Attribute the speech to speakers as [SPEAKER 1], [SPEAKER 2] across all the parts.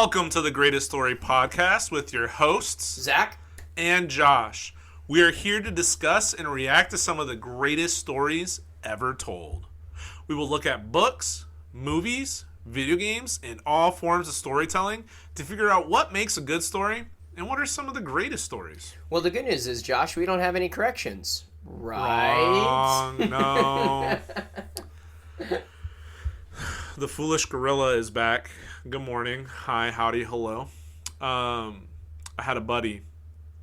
[SPEAKER 1] Welcome to the Greatest Story Podcast with your hosts,
[SPEAKER 2] Zac
[SPEAKER 1] and Josh. We are here to discuss and react to some of the greatest stories ever told. We will look at books, movies, video games, and all forms of storytelling to figure out what makes a good story and what are some of the greatest stories.
[SPEAKER 2] Well, the good news is, Josh, we don't have any corrections. Right?
[SPEAKER 1] Wrong, no. The foolish gorilla is back. Good morning. Hi, howdy, hello. I had a buddy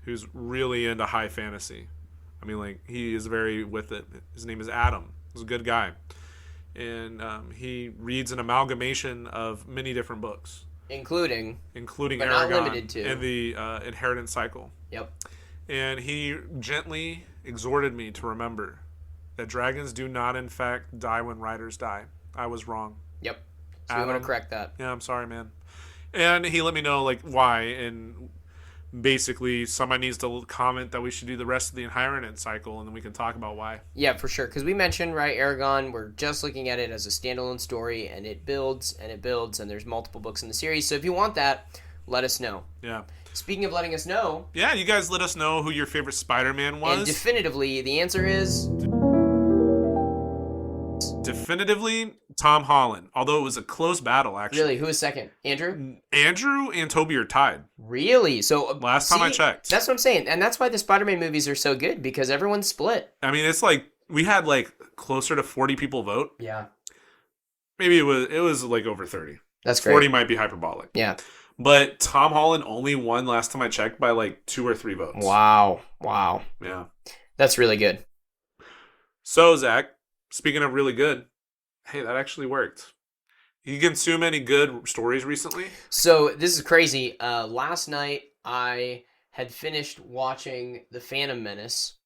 [SPEAKER 1] who's really into high fantasy. I mean, like, he is very with it. His name is Adam. He's a good guy. And he reads an amalgamation of many different books.
[SPEAKER 2] Including
[SPEAKER 1] but
[SPEAKER 2] Eragon,
[SPEAKER 1] not
[SPEAKER 2] limited to.
[SPEAKER 1] And the Inheritance Cycle.
[SPEAKER 2] Yep.
[SPEAKER 1] And he gently exhorted me to remember that dragons do not, in fact, die when riders die. I was wrong.
[SPEAKER 2] Yep. So we want to correct that.
[SPEAKER 1] Yeah, I'm sorry, man. And he let me know, like, why. And basically, somebody needs to comment that we should do the rest of the Inheritance Cycle, and then we can talk about why.
[SPEAKER 2] Yeah, for sure. Because we mentioned, right, Eragon, we're just looking at it as a standalone story, and it builds, and there's multiple books in the series. So if you want that, let us know.
[SPEAKER 1] Yeah.
[SPEAKER 2] Speaking of letting us know.
[SPEAKER 1] Yeah, you guys let us know who your favorite Spider-Man was.
[SPEAKER 2] And definitively, the answer is...
[SPEAKER 1] Definitively, Tom Holland. Although it was a close battle, actually.
[SPEAKER 2] Really? Who was second? Andrew?
[SPEAKER 1] Andrew and Toby are tied.
[SPEAKER 2] Really? So
[SPEAKER 1] Last time I checked.
[SPEAKER 2] That's what I'm saying. And that's why the Spider-Man movies are so good, because everyone's split.
[SPEAKER 1] I mean, it's like, we had, like, closer to 40 people vote.
[SPEAKER 2] Yeah.
[SPEAKER 1] Maybe it was like over 30.
[SPEAKER 2] That's great.
[SPEAKER 1] 40 might be hyperbolic.
[SPEAKER 2] Yeah.
[SPEAKER 1] But Tom Holland only won last time I checked by like 2 or 3 votes.
[SPEAKER 2] Wow.
[SPEAKER 1] Yeah.
[SPEAKER 2] That's really good.
[SPEAKER 1] So, Zach, speaking of really good, hey, that actually worked. You consume any good stories recently?
[SPEAKER 2] So, this is crazy. Last night, I had finished watching The Phantom Menace.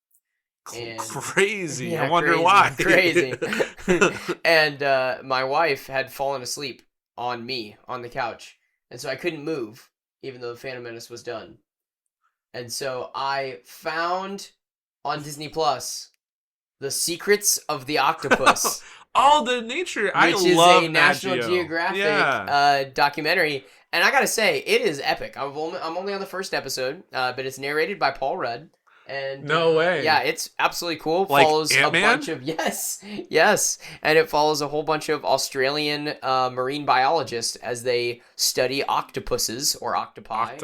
[SPEAKER 2] And,
[SPEAKER 1] crazy.
[SPEAKER 2] Yeah,
[SPEAKER 1] I wonder
[SPEAKER 2] crazy,
[SPEAKER 1] why.
[SPEAKER 2] Crazy. And my wife had fallen asleep on me on the couch. And so I couldn't move, even though The Phantom Menace was done. And so I found on Disney Plus The Secrets of the Octopus.
[SPEAKER 1] The nature.
[SPEAKER 2] Which
[SPEAKER 1] I
[SPEAKER 2] is
[SPEAKER 1] love
[SPEAKER 2] a National Geographic documentary. And I gotta say, it is epic. I'm only on the first episode, but it's narrated by Paul Rudd. And
[SPEAKER 1] No way.
[SPEAKER 2] Yeah, it's absolutely cool.
[SPEAKER 1] Like
[SPEAKER 2] Follows
[SPEAKER 1] Ant-Man?
[SPEAKER 2] a bunch of yes, and it follows a whole bunch of Australian marine biologists as they study octopuses or octopi.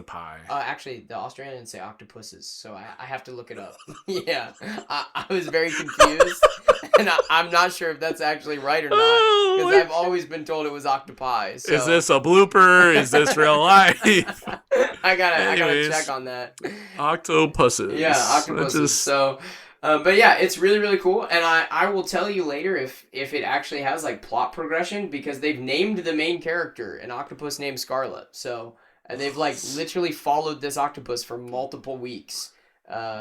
[SPEAKER 2] Actually, the Australians say octopuses, so I have to look it up. Yeah, I was very confused, and I'm not sure if that's actually right or not, because I've always been told it was octopi. So.
[SPEAKER 1] Is this a blooper? Is this real life?
[SPEAKER 2] I gotta check on that.
[SPEAKER 1] Octopuses.
[SPEAKER 2] Yeah, octopuses. So, but yeah, it's really, really cool. And I will tell you later if it actually has like plot progression, because they've named the main character an octopus named Scarlet. So, and they've like literally followed this octopus for multiple weeks.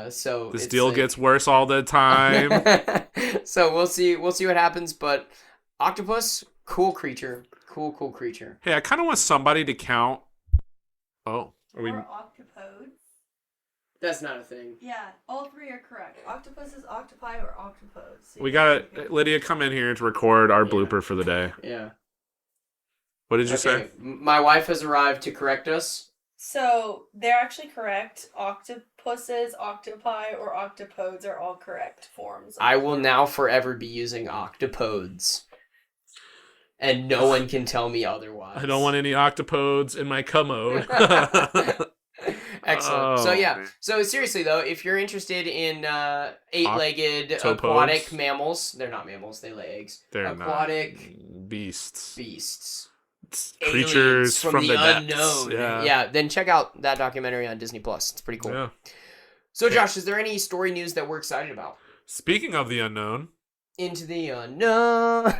[SPEAKER 2] So
[SPEAKER 1] this deal gets worse all the time.
[SPEAKER 2] So we'll see what happens. But octopus, cool creature. Cool creature.
[SPEAKER 1] Hey, I kind of want somebody to count. Oh.
[SPEAKER 3] Or octopodes.
[SPEAKER 2] That's not a thing.
[SPEAKER 3] Yeah, all three are correct. Octopuses, octopi, or octopodes. So
[SPEAKER 1] We got Lydia come in here to record our blooper for the day.
[SPEAKER 2] Yeah.
[SPEAKER 1] What did you say?
[SPEAKER 2] My wife has arrived to correct us.
[SPEAKER 3] So they're actually correct. Octopuses, octopi, or octopodes are all correct forms.
[SPEAKER 2] I will now forever be using octopodes. And no one can tell me otherwise.
[SPEAKER 1] I don't want any octopodes in my commode.
[SPEAKER 2] Excellent.
[SPEAKER 1] Oh,
[SPEAKER 2] So yeah.
[SPEAKER 1] man.
[SPEAKER 2] So seriously though, if you're interested in eight-legged
[SPEAKER 1] Octopodes?
[SPEAKER 2] aquatic mammals, they're not mammals, they lay eggs.
[SPEAKER 1] They're
[SPEAKER 2] aquatic
[SPEAKER 1] not beasts.
[SPEAKER 2] Aliens
[SPEAKER 1] Creatures from the depths.
[SPEAKER 2] unknown.
[SPEAKER 1] Yeah.
[SPEAKER 2] Then check out that documentary on Disney Plus. It's pretty cool.
[SPEAKER 1] Yeah.
[SPEAKER 2] So Josh, is there any story news that we're excited about?
[SPEAKER 1] Speaking of the unknown,
[SPEAKER 2] Into the unknown.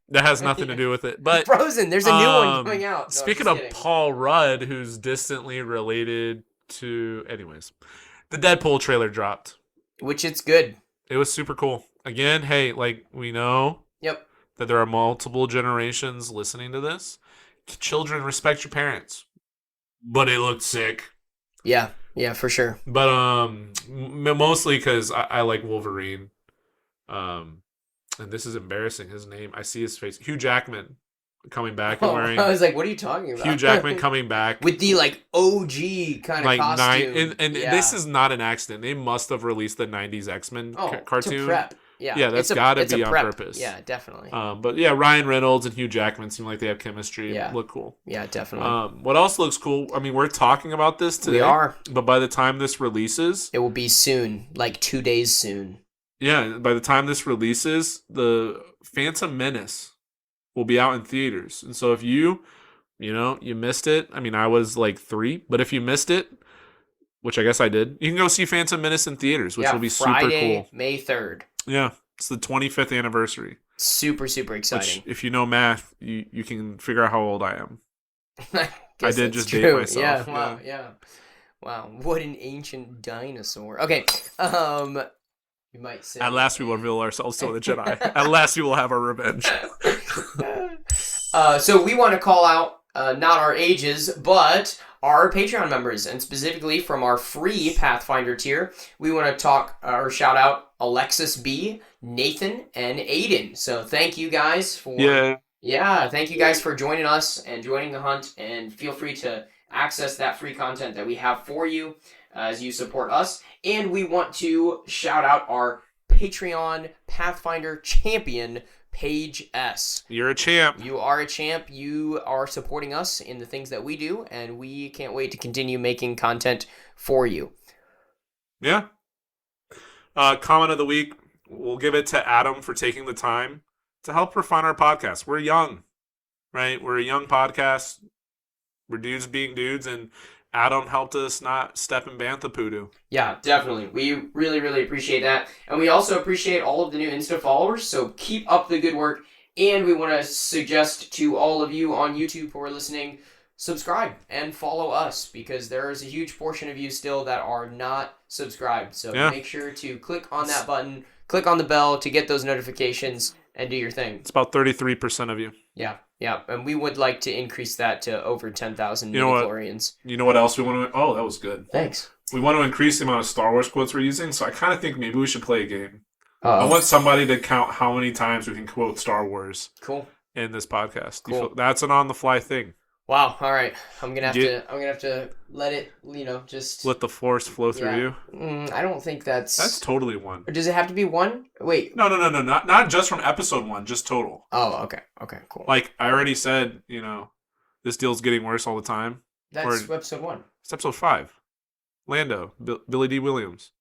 [SPEAKER 1] that has nothing to do with it. But
[SPEAKER 2] Frozen. There's a new one coming out. No,
[SPEAKER 1] speaking
[SPEAKER 2] I'm
[SPEAKER 1] of
[SPEAKER 2] just kidding.
[SPEAKER 1] Paul Rudd, who's distantly related to... Anyways, the Deadpool trailer dropped.
[SPEAKER 2] Which it's good.
[SPEAKER 1] It was super cool. Again, hey, like, we know
[SPEAKER 2] Yep.
[SPEAKER 1] that there are multiple generations listening to this. Children, respect your parents. But it looked sick.
[SPEAKER 2] Yeah, for sure.
[SPEAKER 1] But mostly because I like Wolverine. And this is embarrassing. His name, I see his face. Hugh Jackman coming back and wearing.
[SPEAKER 2] I was like, what are you talking about?
[SPEAKER 1] Hugh Jackman coming back
[SPEAKER 2] with the like OG kind of costume.
[SPEAKER 1] And this is not an accident. They must have released the '90s X-Men cartoon.
[SPEAKER 2] To prep. Yeah,
[SPEAKER 1] that's got to be on
[SPEAKER 2] prep.
[SPEAKER 1] purpose.
[SPEAKER 2] Yeah, definitely.
[SPEAKER 1] But yeah, Ryan Reynolds and Hugh Jackman seem like they have chemistry.
[SPEAKER 2] Yeah.
[SPEAKER 1] Look cool.
[SPEAKER 2] Yeah, definitely.
[SPEAKER 1] What else looks cool? I mean, we're talking about this today.
[SPEAKER 2] We are.
[SPEAKER 1] But by the time this releases...
[SPEAKER 2] It will be soon. Like 2 days soon.
[SPEAKER 1] Yeah, by the time this releases, the Phantom Menace will be out in theaters. And so if you missed it, I mean, I was like 3, but if you missed it, which I guess I did, you can go see Phantom Menace in theaters, which will be
[SPEAKER 2] Friday,
[SPEAKER 1] super cool.
[SPEAKER 2] May 3rd.
[SPEAKER 1] Yeah, it's the 25th anniversary.
[SPEAKER 2] Super, super exciting.
[SPEAKER 1] Which, if you know math, you can figure out how old I am. I did just
[SPEAKER 2] true.
[SPEAKER 1] date myself.
[SPEAKER 2] Yeah, wow, yeah. Wow, what an ancient dinosaur. Okay, you might say...
[SPEAKER 1] At last we will reveal ourselves to the Jedi. At last we will have our revenge.
[SPEAKER 2] So we want to call out, not our ages, but our Patreon members, and specifically from our free Pathfinder tier, we want to talk or shout out Alexis B, Nathan, and Aiden. So thank you guys for thank you guys for joining us and joining the hunt, and feel free to access that free content that we have for you as you support us. And we want to shout out our Patreon Pathfinder champion, Paige S.
[SPEAKER 1] You're a champ.
[SPEAKER 2] You are a champ. You are supporting us in the things that we do, and we can't wait to continue making content for you.
[SPEAKER 1] Yeah. Comment of the week. We'll give it to Adam for taking the time to help refine our podcast. We're young, right? We're a young podcast. We're dudes being dudes, and Adam helped us not step in bantha poodoo.
[SPEAKER 2] Yeah, definitely. We really, really appreciate that. And we also appreciate all of the new Insta followers, so keep up the good work. And we want to suggest to all of you on YouTube who are listening, subscribe and follow us, because there is a huge portion of you still that are not subscribed. So make sure to click on that button, click on the bell to get those notifications, and do your thing.
[SPEAKER 1] It's about 33% of you.
[SPEAKER 2] Yeah. And we would like to increase that to over 10,000 midichlorians.
[SPEAKER 1] You know what else we want to... Oh, that was good.
[SPEAKER 2] Thanks.
[SPEAKER 1] We want to increase the amount of Star Wars quotes we're using, so I kind of think maybe we should play a game. I want somebody to count how many times we can quote Star Wars.
[SPEAKER 2] Cool.
[SPEAKER 1] In this podcast.
[SPEAKER 2] Cool.
[SPEAKER 1] That's an on-the-fly thing.
[SPEAKER 2] Wow. All right. I'm gonna have to let it, just
[SPEAKER 1] let the force flow through you.
[SPEAKER 2] I don't think that's
[SPEAKER 1] totally one.
[SPEAKER 2] Or does it have to be one? Wait.
[SPEAKER 1] No. Not just from episode 1, just total.
[SPEAKER 2] Oh, okay. Cool.
[SPEAKER 1] Like I already said, this deal's getting worse all the time.
[SPEAKER 2] That's episode 1.
[SPEAKER 1] It's episode 5. Lando, Billy D. Williams.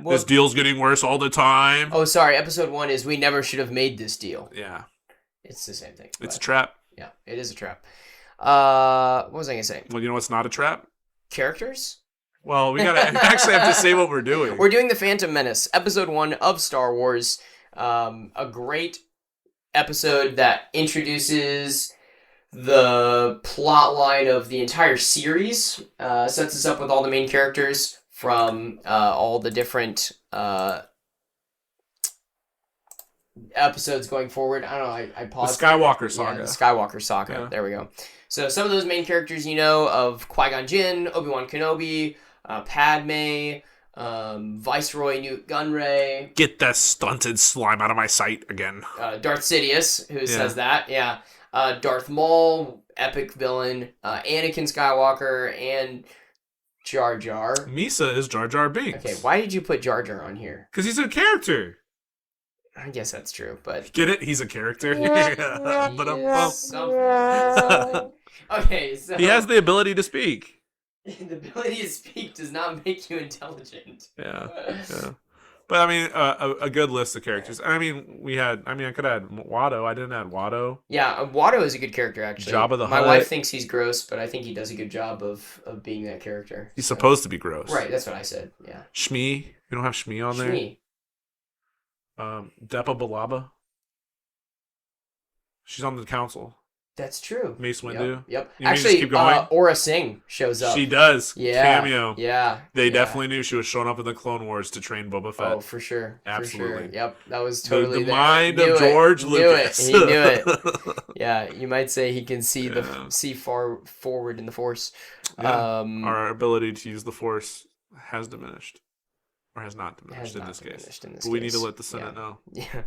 [SPEAKER 1] Well, this deal's getting worse all the time.
[SPEAKER 2] Oh, sorry. Episode 1 is we never should have made this deal.
[SPEAKER 1] Yeah.
[SPEAKER 2] It's the same thing.
[SPEAKER 1] It's a trap.
[SPEAKER 2] Yeah, it is a trap. What was I gonna say?
[SPEAKER 1] Well, you know what's not a trap?
[SPEAKER 2] Characters?
[SPEAKER 1] Well, we gotta actually have to say what we're doing.
[SPEAKER 2] We're doing the Phantom Menace, episode 1 of Star Wars. A great episode that introduces the plot line of the entire series, sets us up with all the main characters from all the different episodes going forward. I don't know, I paused.
[SPEAKER 1] The Skywalker Saga.
[SPEAKER 2] Yeah, the Skywalker Saga. Yeah. There we go. So some of those main characters of Qui-Gon Jinn, Obi-Wan Kenobi, Padme, Viceroy Newt Gunray.
[SPEAKER 1] Get that stunted slime out of my sight again.
[SPEAKER 2] Darth Sidious, who says that. Yeah. Darth Maul, epic villain. Anakin Skywalker, and Jar Jar.
[SPEAKER 1] Misa is Jar Jar Binks.
[SPEAKER 2] Okay, why did you put Jar Jar on here?
[SPEAKER 1] Because he's a character.
[SPEAKER 2] I guess that's true, but...
[SPEAKER 1] Get it? He's a character?
[SPEAKER 2] Okay, so...
[SPEAKER 1] He has the ability to speak.
[SPEAKER 2] The ability to speak does not make you intelligent.
[SPEAKER 1] Yeah. But, I mean, a good list of characters. I could add Watto. I didn't add Watto.
[SPEAKER 2] Yeah, Watto is a good character, actually.
[SPEAKER 1] Jabba the Hutt.
[SPEAKER 2] My wife thinks he's gross, but I think he does a good job of being that character.
[SPEAKER 1] He's supposed to be gross.
[SPEAKER 2] Right, that's what I said, yeah.
[SPEAKER 1] Shmi. You don't have Shmi on there?
[SPEAKER 2] Shmi.
[SPEAKER 1] Depa Balaba. She's on the council.
[SPEAKER 2] That's true.
[SPEAKER 1] Mace Windu.
[SPEAKER 2] Yep.
[SPEAKER 1] You actually, keep going?
[SPEAKER 2] Aura Singh shows up.
[SPEAKER 1] She does.
[SPEAKER 2] Yeah.
[SPEAKER 1] Cameo.
[SPEAKER 2] Yeah.
[SPEAKER 1] They definitely knew she was showing up in the Clone Wars to train Boba Fett.
[SPEAKER 2] Oh, for sure.
[SPEAKER 1] Absolutely.
[SPEAKER 2] For sure. Yep. That was totally
[SPEAKER 1] the mind of George Lucas.
[SPEAKER 2] He knew it. Yeah. You might say he can see far forward in the Force.
[SPEAKER 1] Yeah. Our ability to use the Force has diminished. Or has not diminished in this case. But we need to let the Senate know.
[SPEAKER 2] Yeah.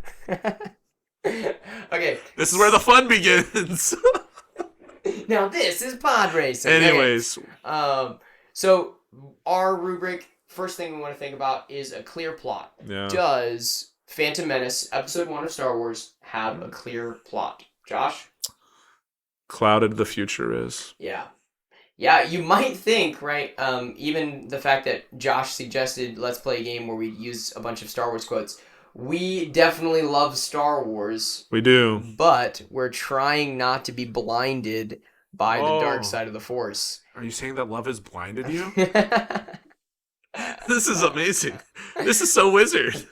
[SPEAKER 2] Okay.
[SPEAKER 1] This is where the fun begins.
[SPEAKER 2] Now this is pod racing.
[SPEAKER 1] Anyways.
[SPEAKER 2] Okay. So our rubric, first thing we want to think about is a clear plot.
[SPEAKER 1] Yeah.
[SPEAKER 2] Does Phantom Menace, Episode 1 of Star Wars, have a clear plot? Josh?
[SPEAKER 1] Clouded the future is.
[SPEAKER 2] Yeah. Yeah, you might think, right? Even the fact that Josh suggested let's play a game where we use a bunch of Star Wars quotes. We definitely love Star Wars.
[SPEAKER 1] We do.
[SPEAKER 2] But we're trying not to be blinded by the dark side of the Force.
[SPEAKER 1] Are you saying that love has blinded you? This is amazing. This is so wizard.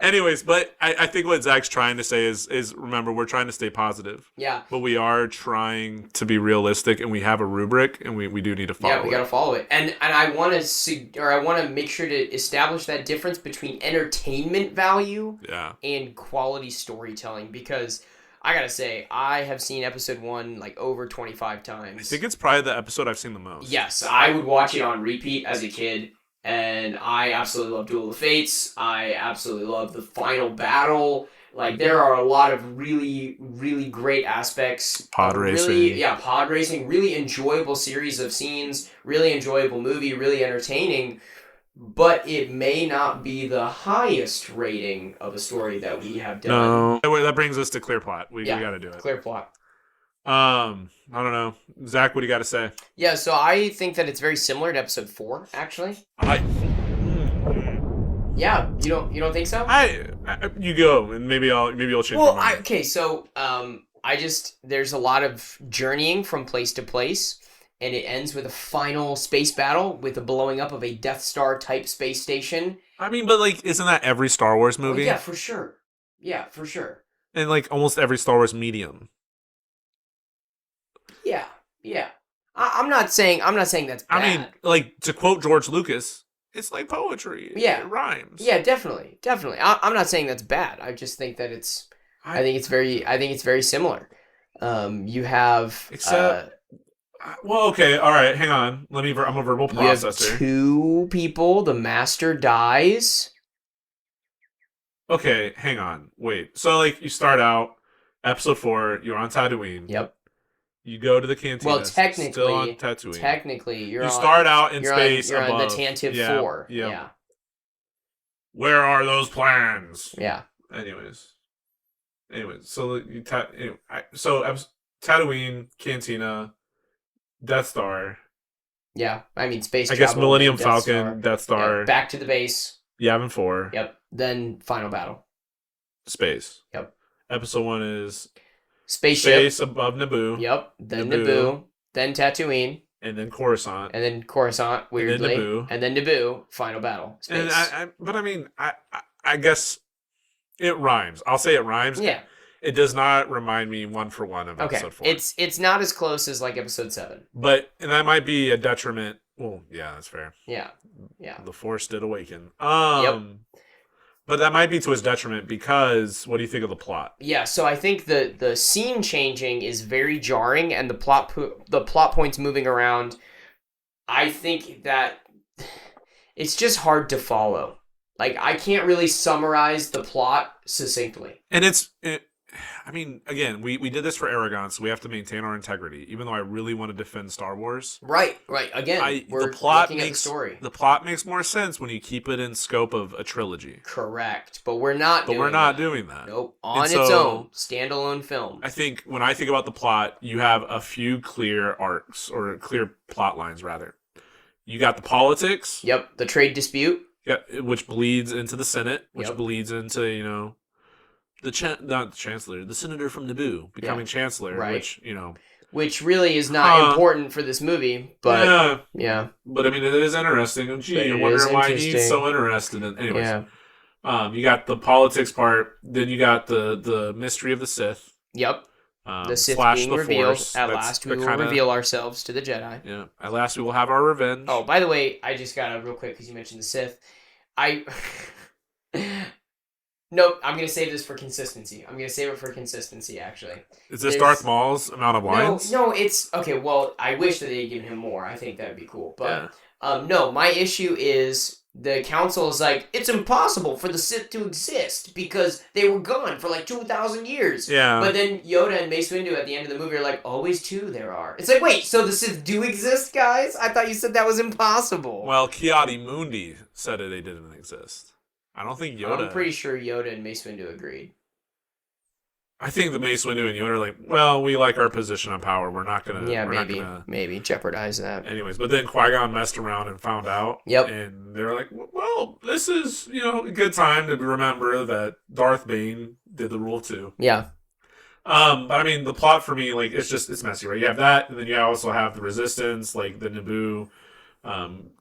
[SPEAKER 1] Anyways, but I think what Zach's trying to say is remember, we're trying to stay positive.
[SPEAKER 2] Yeah.
[SPEAKER 1] But we are trying to be realistic, and we have a rubric, and we do need to follow it.
[SPEAKER 2] Yeah, we got to follow it. And I want to make sure to establish that difference between entertainment value and quality storytelling, because I got to say, I have seen Episode 1 like over 25 times.
[SPEAKER 1] I think it's probably the episode I've seen the most.
[SPEAKER 2] Yes, I would watch it on repeat as a kid. And I absolutely love Duel of the Fates. I absolutely love the final battle. Like, there are a lot of really, really great aspects.
[SPEAKER 1] Pod racing.
[SPEAKER 2] Really, pod racing. Really enjoyable series of scenes. Really enjoyable movie. Really entertaining. But it may not be the highest rating of a story that we have done.
[SPEAKER 1] No. That brings us to clear plot. We got to do it.
[SPEAKER 2] Clear plot.
[SPEAKER 1] I don't know. Zach, what do you got to say?
[SPEAKER 2] Yeah, so I think that it's very similar to Episode 4, actually. Yeah, you don't think so?
[SPEAKER 1] You go, and maybe I'll change my mind.
[SPEAKER 2] Okay, so there's a lot of journeying from place to place, and it ends with a final space battle with the blowing up of a Death Star type space station.
[SPEAKER 1] I mean, but like, isn't that every Star Wars movie?
[SPEAKER 2] Oh, yeah, for sure. Yeah, for sure.
[SPEAKER 1] And like almost every Star Wars medium.
[SPEAKER 2] Yeah. I'm not saying that's bad.
[SPEAKER 1] I mean, like, to quote George Lucas, it's like poetry.
[SPEAKER 2] Yeah.
[SPEAKER 1] It rhymes.
[SPEAKER 2] Yeah, definitely. I'm not saying that's bad. I just think that I think it's very similar. You have
[SPEAKER 1] well, okay, all right, hang on. I'm a verbal processor.
[SPEAKER 2] You have 2 people, the master dies.
[SPEAKER 1] Okay, hang on. Wait. So like you start out episode 4, you're on Tatooine.
[SPEAKER 2] Yep.
[SPEAKER 1] You go to the cantina.
[SPEAKER 2] Well, technically,
[SPEAKER 1] still on Tatooine.
[SPEAKER 2] Technically, you
[SPEAKER 1] start out in space
[SPEAKER 2] you're
[SPEAKER 1] above.
[SPEAKER 2] on the Tantive 4. Yeah.
[SPEAKER 1] Where are those plans?
[SPEAKER 2] Yeah.
[SPEAKER 1] Anyways, so Tatooine, cantina, Death Star.
[SPEAKER 2] Yeah, I mean space.
[SPEAKER 1] I guess Millennium Falcon,
[SPEAKER 2] Star.
[SPEAKER 1] Death Star.
[SPEAKER 2] Yeah, back to the base.
[SPEAKER 1] Yavin 4.
[SPEAKER 2] Yep. Then final battle.
[SPEAKER 1] Space.
[SPEAKER 2] Yep.
[SPEAKER 1] Episode 1 is
[SPEAKER 2] spaceship.
[SPEAKER 1] Space above Naboo.
[SPEAKER 2] Yep. Then Naboo. Then Tatooine.
[SPEAKER 1] And then Coruscant.
[SPEAKER 2] Weirdly.
[SPEAKER 1] And then Naboo.
[SPEAKER 2] Final battle. Space.
[SPEAKER 1] And I guess it rhymes. I'll say it rhymes.
[SPEAKER 2] Yeah.
[SPEAKER 1] It does not remind me one for one of episode 4.
[SPEAKER 2] It's not as close as like episode 7.
[SPEAKER 1] And that might be a detriment. Well, yeah, that's fair.
[SPEAKER 2] Yeah.
[SPEAKER 1] The Force did awaken.
[SPEAKER 2] Yep.
[SPEAKER 1] But that might be to his detriment because what do you think of the plot?
[SPEAKER 2] Yeah, so I think the scene changing is very jarring, and the plot points moving around. I think that it's just hard to follow. Like, I can't really summarize the plot succinctly.
[SPEAKER 1] And I mean, again, we did this for Aragon, so we have to maintain our integrity, even though I really want to defend Star Wars.
[SPEAKER 2] Right. Again, we're looking at the story.
[SPEAKER 1] The plot makes more sense when you keep it in scope of a trilogy.
[SPEAKER 2] Correct. But we're not doing that. Nope. On its own, standalone film.
[SPEAKER 1] I think when I think about the plot, you have a few clear arcs, or clear plot lines, rather. You got the politics.
[SPEAKER 2] Yep. The trade dispute.
[SPEAKER 1] Yeah, which bleeds into the Senate, which bleeds into, not the chancellor, the senator from Naboo becoming chancellor,
[SPEAKER 2] right.
[SPEAKER 1] which
[SPEAKER 2] really is not important for this movie, but yeah.
[SPEAKER 1] But I mean, it is interesting. Gee, you're wondering why he's so interested in. Anyways, you got the politics part, then you got the mystery of the Sith.
[SPEAKER 2] Yep. The Sith being
[SPEAKER 1] the
[SPEAKER 2] revealed.
[SPEAKER 1] Force.
[SPEAKER 2] At last, we will reveal ourselves to the Jedi.
[SPEAKER 1] Yeah. At last, we will have our revenge.
[SPEAKER 2] Oh, by the way, I just got real quick because you mentioned the Sith. Nope, I'm going to save this for consistency. I'm going to save it for consistency, actually.
[SPEAKER 1] Is this Darth Maul's amount of lines?
[SPEAKER 2] No, it's... Okay, well, I wish that they had given him more. I think that would be cool. But, no, my issue is the council is like, it's impossible for the Sith to exist because they were gone for like 2,000 years.
[SPEAKER 1] Yeah.
[SPEAKER 2] But then Yoda and Mace Windu at the end of the movie are like, always two there are. It's like, wait, so the Sith do exist, guys? I thought you said that was impossible.
[SPEAKER 1] Well, Ki-Adi-Mundi said they didn't exist. I don't think Yoda...
[SPEAKER 2] I'm pretty sure Yoda and Mace Windu agreed.
[SPEAKER 1] I think the Mace Windu and Yoda are like, well, we like our position on power. We're not going to...
[SPEAKER 2] Yeah, maybe jeopardize that.
[SPEAKER 1] Anyways, but then Qui-Gon messed around and found out.
[SPEAKER 2] Yep.
[SPEAKER 1] And they're like, well, this is, a good time to remember that Darth Bane did the rule too.
[SPEAKER 2] Yeah.
[SPEAKER 1] But I mean, the plot for me, like, it's messy, right? You have that, and then you also have the Resistance, like the Naboo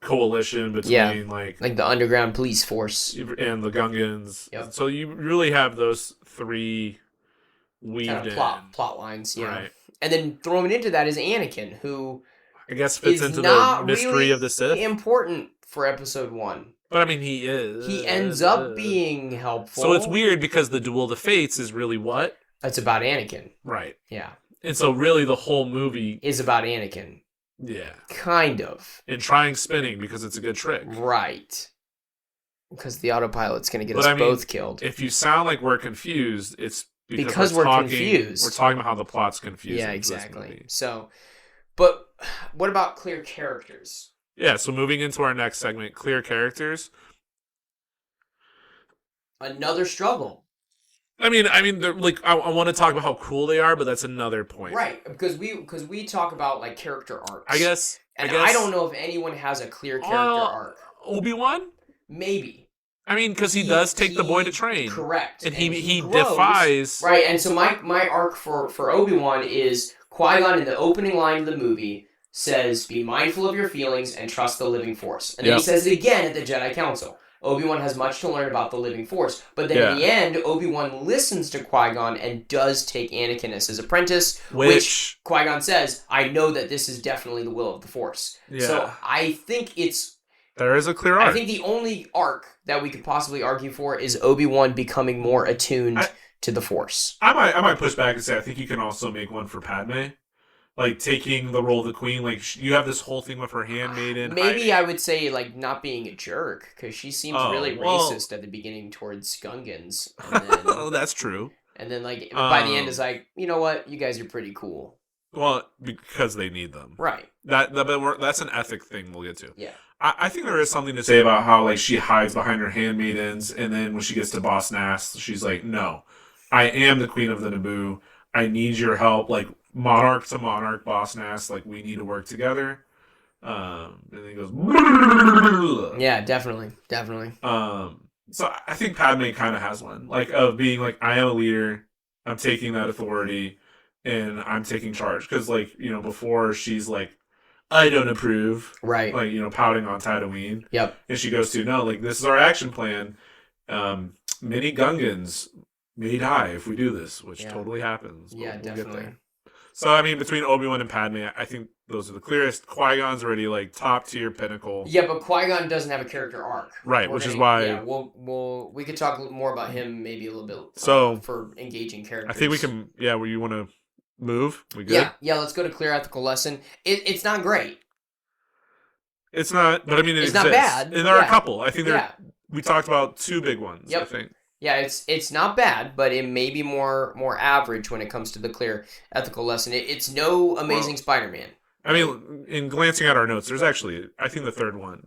[SPEAKER 1] coalition between, like
[SPEAKER 2] the underground police force.
[SPEAKER 1] And the Gungans.
[SPEAKER 2] Yep.
[SPEAKER 1] So you really have those three... weaved
[SPEAKER 2] kind of plot lines, yeah.
[SPEAKER 1] Right.
[SPEAKER 2] And then throwing into that is Anakin, who
[SPEAKER 1] I guess fits into the mystery
[SPEAKER 2] really
[SPEAKER 1] of the Sith.
[SPEAKER 2] Important for Episode 1.
[SPEAKER 1] But I mean, he is.
[SPEAKER 2] He ends up being helpful.
[SPEAKER 1] So it's weird because the Duel of the Fates is really what?
[SPEAKER 2] It's about Anakin.
[SPEAKER 1] Right.
[SPEAKER 2] Yeah.
[SPEAKER 1] And so really the whole movie
[SPEAKER 2] is about Anakin.
[SPEAKER 1] Yeah.
[SPEAKER 2] Kind of.
[SPEAKER 1] And trying spinning because it's a good trick.
[SPEAKER 2] Right. Because the autopilot's going to get us both killed.
[SPEAKER 1] If you sound like we're confused, it's
[SPEAKER 2] because we're confused.
[SPEAKER 1] We're talking about how the plot's confusing.
[SPEAKER 2] Yeah, exactly. So, but what about clear characters?
[SPEAKER 1] Yeah, so moving into our next segment, clear characters.
[SPEAKER 2] Another struggle.
[SPEAKER 1] I mean, like I want to talk about how cool they are, but that's another point.
[SPEAKER 2] Right, because we talk about like character arcs.
[SPEAKER 1] I guess.
[SPEAKER 2] I don't know if anyone has a clear character arc.
[SPEAKER 1] Obi-Wan?
[SPEAKER 2] Maybe.
[SPEAKER 1] I mean, because he does take the boy to train.
[SPEAKER 2] Correct.
[SPEAKER 1] And he defies...
[SPEAKER 2] Right, and so my arc for Obi-Wan is Qui-Gon in the opening line of the movie says, be mindful of your feelings and trust the living force. And then he says it again at the Jedi Council. Obi-Wan has much to learn about the living force. But then in the end, Obi-Wan listens to Qui-Gon and does take Anakin as his apprentice, which Qui-Gon says, I know that this is definitely the will of the force. Yeah. So I think there
[SPEAKER 1] is a clear arc.
[SPEAKER 2] I think the only arc that we could possibly argue for is Obi-Wan becoming more attuned to the Force.
[SPEAKER 1] I might push back and say I think you can also make one for Padme. Like, taking the role of the queen. Like, you have this whole thing with her handmaiden.
[SPEAKER 2] Maybe I would say, like, not being a jerk, because she seems really racist at the beginning towards Gungans.
[SPEAKER 1] Oh, that's true.
[SPEAKER 2] And then, like, by the end, it's like, you know what? You guys are pretty cool.
[SPEAKER 1] Well, because they need them.
[SPEAKER 2] Right.
[SPEAKER 1] That's an ethic thing we'll get to.
[SPEAKER 2] Yeah.
[SPEAKER 1] I think there is something to say about how, like, she hides behind her handmaidens, and then when she gets to Boss Nass, she's like, no, I am the queen of the Naboo. I need your help. Like, monarch to monarch, Boss Nass, like, we need to work together. And then he goes,
[SPEAKER 2] yeah, definitely.
[SPEAKER 1] So I think Padme kind of has one, like, of being like, I am a leader, I'm taking that authority, and I'm taking charge. Because, like, before she's like, I don't approve.
[SPEAKER 2] Right.
[SPEAKER 1] Like, pouting on Tatooine.
[SPEAKER 2] Yep.
[SPEAKER 1] And she goes to, no, like, this is our action plan. Many Gungans may die if we do this, which totally happens.
[SPEAKER 2] Yeah, we'll definitely.
[SPEAKER 1] So, I mean, between Obi-Wan and Padme, I think those are the clearest. Qui-Gon's already, like, top tier pinnacle.
[SPEAKER 2] Yeah, but Qui-Gon doesn't have a character arc.
[SPEAKER 1] Right, is why...
[SPEAKER 2] Yeah, we could talk more about him maybe a little bit for engaging characters.
[SPEAKER 1] I think we can... Yeah, where you want to move? We good?
[SPEAKER 2] Yeah, let's go to clear ethical lesson. It's not great.
[SPEAKER 1] It's not, but I mean,
[SPEAKER 2] it's
[SPEAKER 1] exists.
[SPEAKER 2] Not bad.
[SPEAKER 1] And there are a couple. I think we talked about two big ones, I think.
[SPEAKER 2] Yeah, it's not bad, but it may be more average when it comes to the clear ethical lesson. It's no Amazing Spider-Man.
[SPEAKER 1] I mean, in glancing at our notes, there's actually, I think the third one,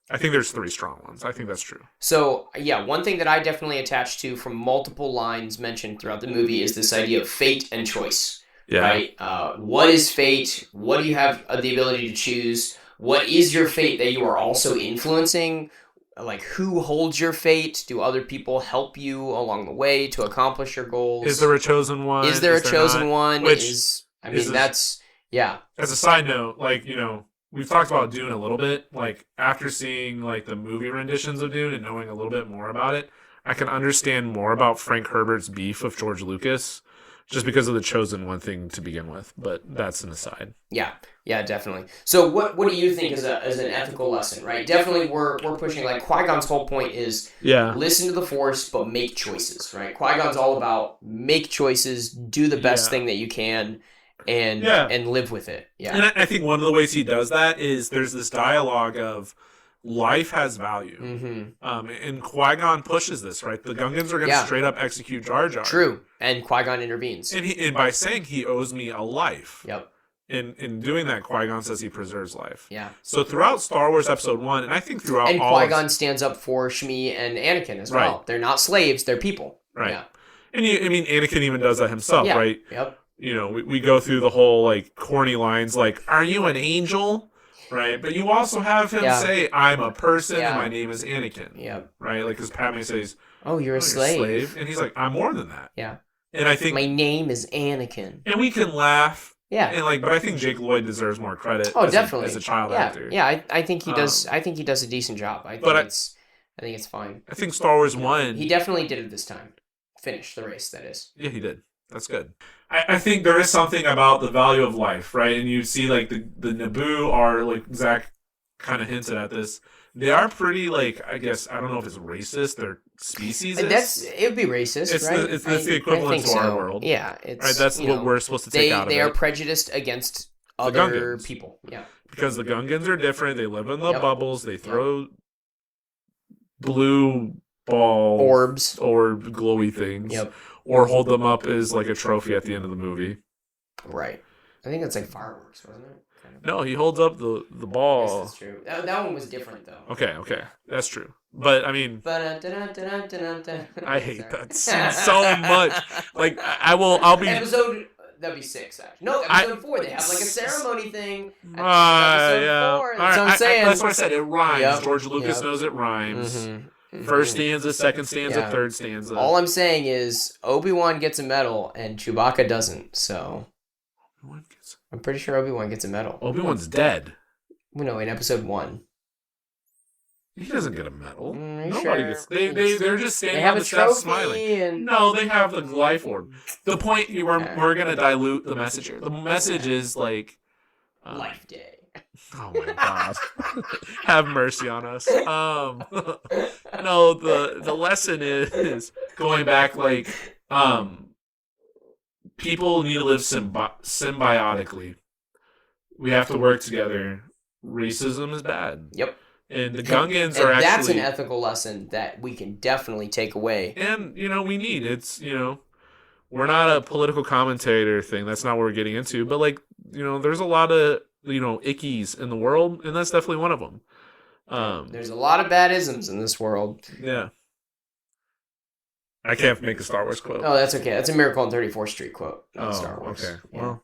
[SPEAKER 1] I think there's three strong ones. I think that's true.
[SPEAKER 2] So, yeah, one thing that I definitely attach to from multiple lines mentioned throughout the movie is this idea of fate and choice.
[SPEAKER 1] Yeah.
[SPEAKER 2] Right? What is fate? What do you have the ability to choose? What is your fate that you are also influencing? Like, who holds your fate? Do other people help you along the way to accomplish your goals?
[SPEAKER 1] Is there a chosen one?
[SPEAKER 2] Is there a chosen one? As
[SPEAKER 1] a side note, like, we've talked about Dune a little bit. Like, after seeing, like, the movie renditions of Dune and knowing a little bit more about it, I can understand more about Frank Herbert's beef with George Lucas just because of the chosen one thing to begin with. But that's an aside.
[SPEAKER 2] Yeah, definitely. So what do you think is an ethical lesson, right? Definitely we're pushing, like, Qui-Gon's whole point is listen to the Force, but make choices, right? Qui-Gon's all about make choices, do the best thing that you can, and live with it. Yeah.
[SPEAKER 1] And I think one of the ways he does that is there's this dialogue of life has value. And Qui-Gon pushes this, right? The Gungans are going to straight up execute Jar Jar.
[SPEAKER 2] True. And Qui-Gon intervenes.
[SPEAKER 1] And by saying he owes me a life.
[SPEAKER 2] Yep.
[SPEAKER 1] In doing that, Qui-Gon says he preserves life.
[SPEAKER 2] Yeah.
[SPEAKER 1] So throughout Star Wars Episode 1, and I think throughout
[SPEAKER 2] and Qui-Gon stands up for Shmi and Anakin as well.
[SPEAKER 1] Right.
[SPEAKER 2] They're not slaves, they're people.
[SPEAKER 1] Right.
[SPEAKER 2] Yeah.
[SPEAKER 1] And Anakin even does that himself, right?
[SPEAKER 2] Yep.
[SPEAKER 1] We go through the whole, like, corny lines, like, are you an angel? Right? But you also have him say, I'm a person and my name is Anakin.
[SPEAKER 2] Yep.
[SPEAKER 1] Right? Like, because Padme says,
[SPEAKER 2] oh, you're a slave.
[SPEAKER 1] And he's like, I'm more than that.
[SPEAKER 2] Yeah.
[SPEAKER 1] And I think...
[SPEAKER 2] my name is Anakin.
[SPEAKER 1] And we can laugh.
[SPEAKER 2] Yeah.
[SPEAKER 1] And but I think Jake Lloyd deserves more credit
[SPEAKER 2] definitely.
[SPEAKER 1] As a child actor.
[SPEAKER 2] Yeah, I think he does I think he does a decent job. I think it's fine.
[SPEAKER 1] I think Star Wars 1...
[SPEAKER 2] He definitely did it this time. Finished the race, that is.
[SPEAKER 1] Yeah, he did. That's good. I think there is something about the value of life, right? And you see, like, the Naboo are, like, Zach kind of hinted at this. They are pretty, like, I guess, I don't know if it's racist. They're species.
[SPEAKER 2] It would be racist, right?
[SPEAKER 1] It's the equivalent to our world.
[SPEAKER 2] Yeah.
[SPEAKER 1] Right, that's what we're supposed to take out of it.
[SPEAKER 2] They are prejudiced against other people. Yeah.
[SPEAKER 1] Because the Gungans are different. They live in the bubbles. They throw blue ball
[SPEAKER 2] orbs
[SPEAKER 1] or glowy things.
[SPEAKER 2] Yep.
[SPEAKER 1] Or hold them up as, like, a trophy at the end of the movie.
[SPEAKER 2] Right. I think that's like fireworks, wasn't it?
[SPEAKER 1] No, he holds up the ball.
[SPEAKER 2] Yes, that's true. That one was different, though.
[SPEAKER 1] Okay. That's true. But, I mean... I hate that scene so much. Like, I'll be...
[SPEAKER 2] That'd be 6, actually. No, episode 4. They have, like, a ceremony thing. Episode 4.
[SPEAKER 1] That's what I'm saying. That's what I said. It rhymes.
[SPEAKER 2] Yep.
[SPEAKER 1] George Lucas knows it rhymes. First stanza, second stanza, third stanza.
[SPEAKER 2] All I'm saying is Obi-Wan gets a medal and Chewbacca doesn't, so... I'm pretty sure Obi-Wan gets a medal.
[SPEAKER 1] Obi-Wan's dead.
[SPEAKER 2] No, in episode 1.
[SPEAKER 1] He doesn't get a medal.
[SPEAKER 2] Nobody
[SPEAKER 1] gets. They're just standing on the steps smiling. No, they have the life orb. The point we're gonna dilute the message here. The message is like
[SPEAKER 2] Life Day.
[SPEAKER 1] Oh my god. Have mercy on us. No, the lesson is going back, like, people need to live symbiotically. We have to work together. Racism is bad.
[SPEAKER 2] Yep.
[SPEAKER 1] And the Gungans are actually...
[SPEAKER 2] that's an ethical lesson that we can definitely take away.
[SPEAKER 1] And, we need. It's, we're not a political commentator thing. That's not what we're getting into. But, like, there's a lot of, ickies in the world, and that's definitely one of them.
[SPEAKER 2] There's a lot of bad isms in this world.
[SPEAKER 1] Yeah. I can't make a Star Wars quote.
[SPEAKER 2] Oh, that's okay. That's a Miracle on 34th Street quote, not Star Wars.
[SPEAKER 1] Okay. Yeah. Well,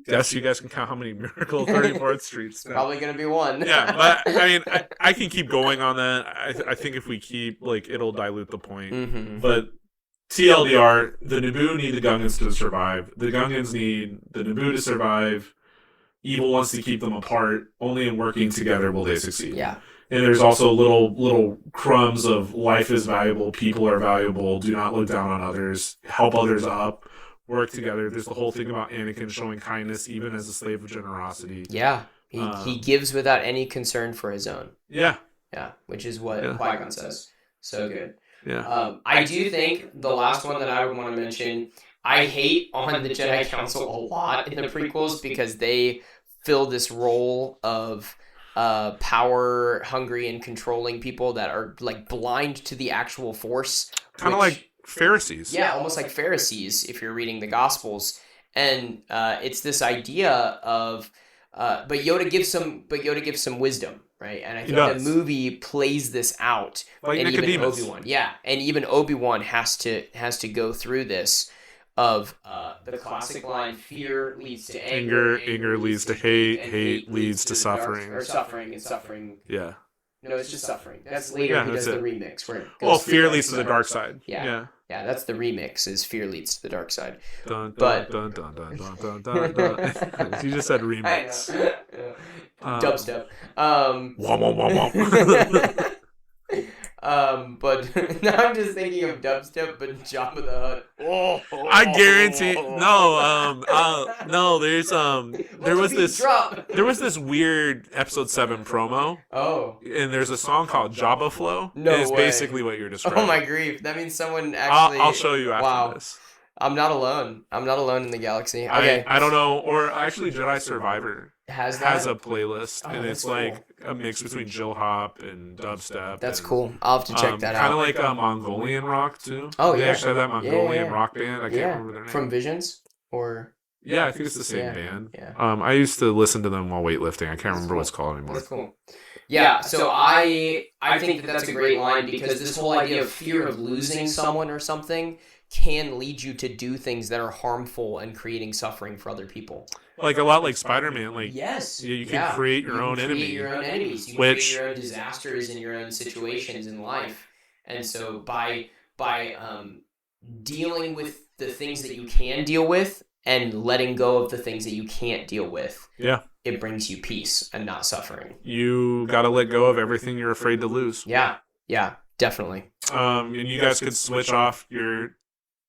[SPEAKER 1] guess you guys can count how many Miracle 34th Streets.
[SPEAKER 2] Probably going to be one.
[SPEAKER 1] Yeah, but I mean, I can keep going on that. I think if we keep, like, it'll dilute the point.
[SPEAKER 2] Mm-hmm.
[SPEAKER 1] But TLDR, the Naboo need the Gungans to survive. The Gungans need the Naboo to survive. Evil wants to keep them apart. Only in working together will they succeed.
[SPEAKER 2] Yeah.
[SPEAKER 1] And there's also little crumbs of life is valuable, people are valuable, do not look down on others, help others up, work together. There's the whole thing about Anakin showing kindness even as a slave of generosity.
[SPEAKER 2] Yeah. He gives without any concern for his own.
[SPEAKER 1] Yeah.
[SPEAKER 2] Yeah, which is what Qui-Gon says. So good.
[SPEAKER 1] Yeah.
[SPEAKER 2] I do think the last one that I would want to mention, I hate on the Jedi Council a lot in the prequels because they fill this role of power hungry and controlling people that are, like, blind to the actual Force.
[SPEAKER 1] Kind of like Pharisees.
[SPEAKER 2] Yeah, almost like Pharisees if you're reading the Gospels. And it's this idea of but Yoda gives some wisdom, right? And I think the movie plays this out.
[SPEAKER 1] Like
[SPEAKER 2] and
[SPEAKER 1] Nicodemus.
[SPEAKER 2] Even Obi-Wan. Yeah, and even Obi-Wan has to go through this of the classic line, fear leads to anger,
[SPEAKER 1] anger leads to hate, hate leads to suffering.
[SPEAKER 2] Or suffering and suffering.
[SPEAKER 1] Yeah.
[SPEAKER 2] No, it's just suffering. That's later he does the remix.
[SPEAKER 1] Fear leads to the dark side.
[SPEAKER 2] Yeah, that's the remix, is fear leads to the dark side.
[SPEAKER 1] Dun, dun, dun, dun, dun, dun, dun, dun. You just said remix.
[SPEAKER 2] Dubstep.
[SPEAKER 1] Womp, womp, womp.
[SPEAKER 2] But now I'm just thinking of dubstep, but Jabba the Hutt.
[SPEAKER 1] I guarantee. No. There was this weird episode 7 promo.
[SPEAKER 2] Oh.
[SPEAKER 1] And there's a song called Jabba Flow.
[SPEAKER 2] No
[SPEAKER 1] and it's
[SPEAKER 2] way.
[SPEAKER 1] basically what you're describing.
[SPEAKER 2] Oh my grief! That means someone actually.
[SPEAKER 1] I'll show you after this.
[SPEAKER 2] I'm not alone. I'm not alone in the galaxy. Okay.
[SPEAKER 1] I don't know. Or actually, Jedi Survivor has a playlist, and it's like a mix between chill hop and dubstep.
[SPEAKER 2] That's cool. I'll have to check that out.
[SPEAKER 1] Kind of like a Mongolian rock too.
[SPEAKER 2] Oh,
[SPEAKER 1] they
[SPEAKER 2] yeah.
[SPEAKER 1] actually have that Mongolian rock band. I can't remember their name.
[SPEAKER 2] From Visions or.
[SPEAKER 1] Yeah, I think it's the same band.
[SPEAKER 2] Yeah.
[SPEAKER 1] I used to listen to them while weightlifting. I can't remember what it's called anymore.
[SPEAKER 2] That's cool. Yeah, so I think that's a great line because this whole idea of fear of losing someone or something can lead you to do things that are harmful and creating suffering for other people.
[SPEAKER 1] Like a lot like Spider-Man. Like
[SPEAKER 2] yes,
[SPEAKER 1] you can create your own enemy.
[SPEAKER 2] Your own enemies. You can create your own disasters in your own situations in life. And so by dealing with the things that you can deal with and letting go of the things that you can't deal with, it brings you peace and not suffering.
[SPEAKER 1] You got to let go of everything you're afraid to lose.
[SPEAKER 2] Yeah, definitely.
[SPEAKER 1] And you guys could switch off your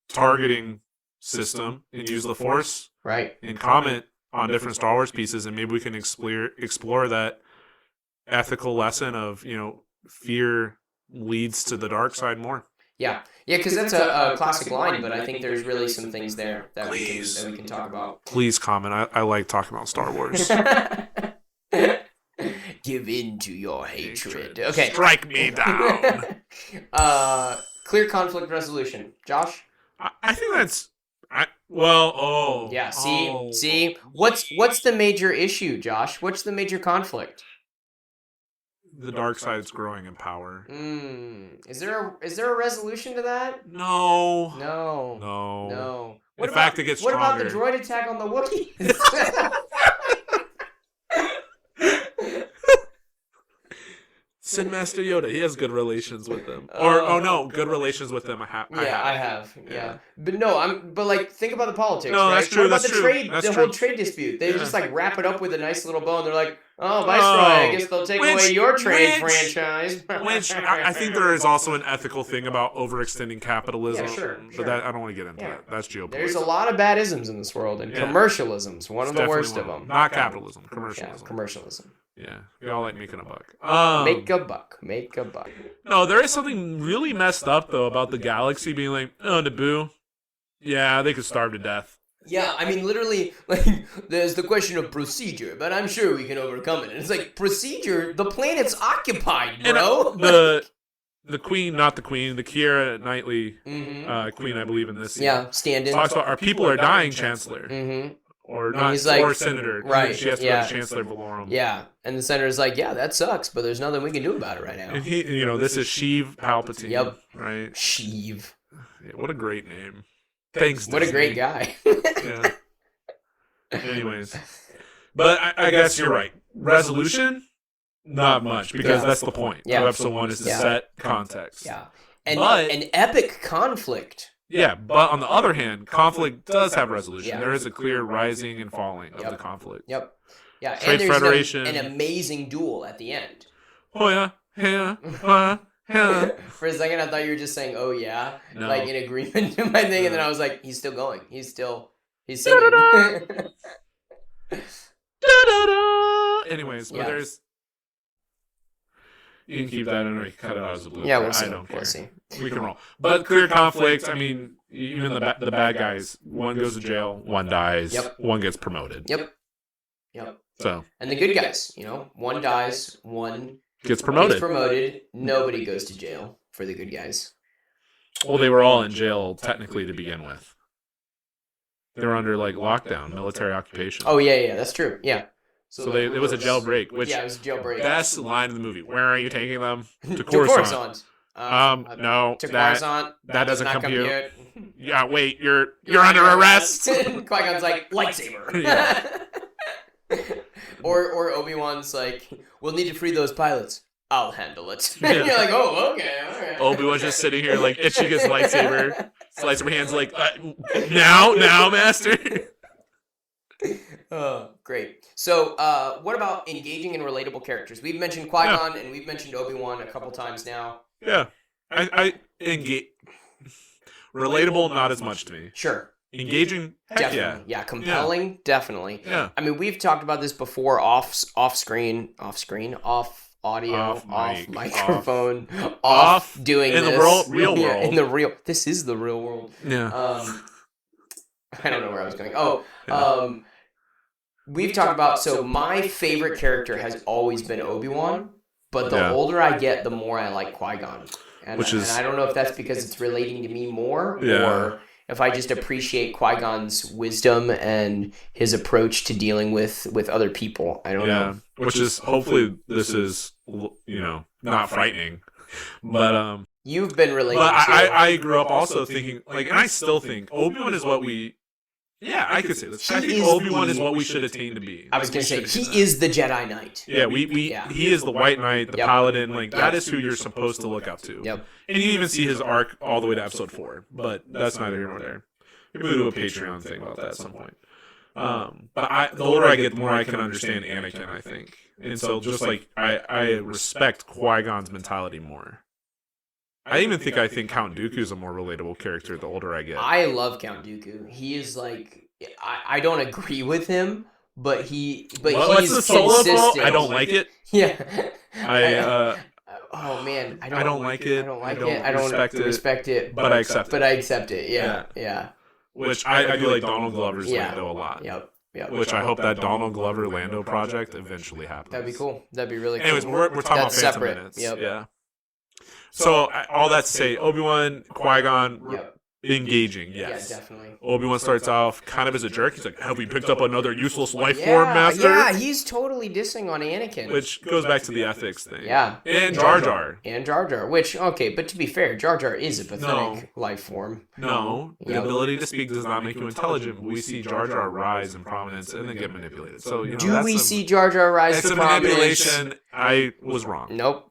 [SPEAKER 1] targeting system and use the Force,
[SPEAKER 2] right?
[SPEAKER 1] And comment on different Star Wars pieces, and maybe we can explore that ethical lesson of fear leads to the dark side more.
[SPEAKER 2] Yeah, because that's a classic line, but I think there's really some things there that we can talk about.
[SPEAKER 1] Please comment. I like talking about Star Wars.
[SPEAKER 2] Give in to your hatred. Okay.
[SPEAKER 1] Strike me down.
[SPEAKER 2] Clear conflict resolution. Josh?
[SPEAKER 1] I think that's...
[SPEAKER 2] Yeah, see? What's the major issue, Josh? What's the major conflict?
[SPEAKER 1] The dark side's growing in power.
[SPEAKER 2] Is there a resolution to that?
[SPEAKER 1] No.
[SPEAKER 2] In
[SPEAKER 1] fact, it gets stronger.
[SPEAKER 2] What about the droid attack on the Wookiees?
[SPEAKER 1] Sin Master Yoda, he has good relations with them. Good relations with them. I have.
[SPEAKER 2] Yeah. But no, but think about the politics.
[SPEAKER 1] No,
[SPEAKER 2] right?
[SPEAKER 1] that's true.
[SPEAKER 2] What about
[SPEAKER 1] the
[SPEAKER 2] trade? The whole trade dispute. They just wrap it up with a nice little bow, and they're like, "Oh, Viceroy, I guess they'll take away your trade franchise."
[SPEAKER 1] Which I think there is also an ethical thing about overextending capitalism.
[SPEAKER 2] Yeah, sure.
[SPEAKER 1] But that I don't want to get into that. That's geopolitics.
[SPEAKER 2] There's a lot of bad isms in this world, and commercialism's one of the worst of them.
[SPEAKER 1] Not capitalism, commercialism.
[SPEAKER 2] Yeah, commercialism.
[SPEAKER 1] Yeah, we all like making a buck.
[SPEAKER 2] Make a buck.
[SPEAKER 1] No, there is something really messed up though about the galaxy being like, oh, Naboo. Yeah, they could starve to death.
[SPEAKER 2] Yeah, I mean, literally, there's the question of procedure, but I'm sure we can overcome it. And it's like, procedure? The planet's occupied, bro.
[SPEAKER 1] And, the queen, not the queen, the Keira Knightley queen, I believe in this scene.
[SPEAKER 2] Yeah, stand-in.
[SPEAKER 1] Talks about our people are dying, Chancellor.
[SPEAKER 2] Mm-hmm.
[SPEAKER 1] Or not, or Senator.
[SPEAKER 2] Right.
[SPEAKER 1] She has to go to Chancellor Valorum.
[SPEAKER 2] Yeah, and the Senator's like, yeah, that sucks, but there's nothing we can do about it right now.
[SPEAKER 1] And he, this is Sheev Palpatine.
[SPEAKER 2] Yep.
[SPEAKER 1] Right?
[SPEAKER 2] Sheev.
[SPEAKER 1] Yeah, what a great name. Thanks,
[SPEAKER 2] What
[SPEAKER 1] Disney.
[SPEAKER 2] a great guy.
[SPEAKER 1] Yeah. Anyways. But I guess you're right. Resolution? Not much, because that's the point of episode 1 is to set context.
[SPEAKER 2] Yeah. And an epic conflict.
[SPEAKER 1] Yeah, but on the other hand, conflict does have resolution. Yeah. There is a clear rising and falling of the conflict.
[SPEAKER 2] Yep. Yeah,
[SPEAKER 1] Trade
[SPEAKER 2] and there's
[SPEAKER 1] Federation.
[SPEAKER 2] An amazing duel at the end.
[SPEAKER 1] Oh, yeah.
[SPEAKER 2] For a second, I thought you were just saying, oh, yeah.
[SPEAKER 1] No.
[SPEAKER 2] Like in agreement to my thing, and then I was like, he's still going. He's singing.
[SPEAKER 1] Anyways, but there's... You can keep that in or you can cut it out as a blooper.
[SPEAKER 2] Yeah, we'll see.
[SPEAKER 1] I don't care.
[SPEAKER 2] We'll see.
[SPEAKER 1] We can roll. But clear conflict, I mean, even the bad guys, one goes to jail, one dies, one gets promoted.
[SPEAKER 2] Yep.
[SPEAKER 1] So.
[SPEAKER 2] And the good guys, one dies, one
[SPEAKER 1] gets promoted.
[SPEAKER 2] Nobody goes to jail for the good guys.
[SPEAKER 1] Well, they were all in jail technically to begin with. They were under lockdown, military occupation.
[SPEAKER 2] Oh yeah, that's true. Yeah.
[SPEAKER 1] So it was a jailbreak, which
[SPEAKER 2] it was a jailbreak.
[SPEAKER 1] Best line of the movie. Where are you taking them? To Coruscant. No,
[SPEAKER 2] to Coruscant.
[SPEAKER 1] That doesn't compute. Yeah, wait, you're under arrest.
[SPEAKER 2] Qui-Gon's like, lightsaber. Yeah. or Obi-Wan's like, we'll need to free those pilots. I'll handle it. Yeah. You're like, oh, okay, all right.
[SPEAKER 1] Obi-Wan's just sitting here itching his lightsaber. His lightsaber hand's now, master.
[SPEAKER 2] Oh, great. So, what about engaging in relatable characters? We've mentioned Qui-Gon and we've mentioned Obi-Wan a couple times now.
[SPEAKER 1] Yeah. I engage. Relatable, not as much to me.
[SPEAKER 2] Sure.
[SPEAKER 1] Engaging,
[SPEAKER 2] definitely. Yeah, compelling, definitely.
[SPEAKER 1] Yeah.
[SPEAKER 2] I mean, we've talked about this before off audio, off microphone, off doing
[SPEAKER 1] in
[SPEAKER 2] this.
[SPEAKER 1] The real world.
[SPEAKER 2] This is the real world.
[SPEAKER 1] Yeah.
[SPEAKER 2] I don't know where I was going. we've talked about, so my favorite character has always been Obi-Wan, but the older I get, the more I like Qui-Gon. And I don't know if that's because it's relating to me more, or if I just appreciate Qui-Gon's wisdom and his approach to dealing with other people. I don't know.
[SPEAKER 1] Which is, hopefully this is, not frightening. But
[SPEAKER 2] you've been related
[SPEAKER 1] to I grew up also thinking, like, and I still think Obi-Wan is what we... Yeah, I could say this. I think Obi-Wan is what we should attain to be.
[SPEAKER 2] I was going to say, he is the Jedi Knight.
[SPEAKER 1] Yeah, he is the White Knight, the Paladin. Like, that is who you're supposed to look up to.
[SPEAKER 2] Yep.
[SPEAKER 1] And you even see his arc all the way to episode 4. But that's neither here nor there. Maybe we'll do a Patreon thing about that at some point. But the older I get, the more I can understand Anakin, I think. And so just like, I respect Qui-Gon's mentality more. I think Count Dooku is a more relatable character the older I get.
[SPEAKER 2] I love Count Dooku. He is like, I don't agree with him, but he's consistent.
[SPEAKER 1] I don't like it.
[SPEAKER 2] Yeah.
[SPEAKER 1] Oh man,
[SPEAKER 2] I don't like it. I don't respect it.
[SPEAKER 1] But I accept it.
[SPEAKER 2] Yeah.
[SPEAKER 1] Which I do like Donald Glover's Lando a lot.
[SPEAKER 2] Yep.
[SPEAKER 1] Which I hope that Donald Glover Lando project eventually happens.
[SPEAKER 2] That'd be cool. That'd be really cool.
[SPEAKER 1] Anyways, we're talking about Phantom Menace.
[SPEAKER 2] Yep.
[SPEAKER 1] Yeah. So all that to say, Obi-Wan, Qui-Gon, engaging, yes.
[SPEAKER 2] Yeah, definitely.
[SPEAKER 1] Obi-Wan starts off kind of as a jerk. He's like, have we picked up another useless life form, Master?
[SPEAKER 2] Yeah, he's totally dissing on Anakin.
[SPEAKER 1] Which goes back to the ethics thing.
[SPEAKER 2] Yeah.
[SPEAKER 1] And Jar Jar.
[SPEAKER 2] Which, okay, but to be fair, Jar Jar is a pathetic life form.
[SPEAKER 1] No, the ability to speak does not make you intelligent. We see Jar Jar rise in prominence and then get manipulated. So,
[SPEAKER 2] do we see Jar Jar rise to prominence?
[SPEAKER 1] It's a manipulation. I was wrong.
[SPEAKER 2] Nope.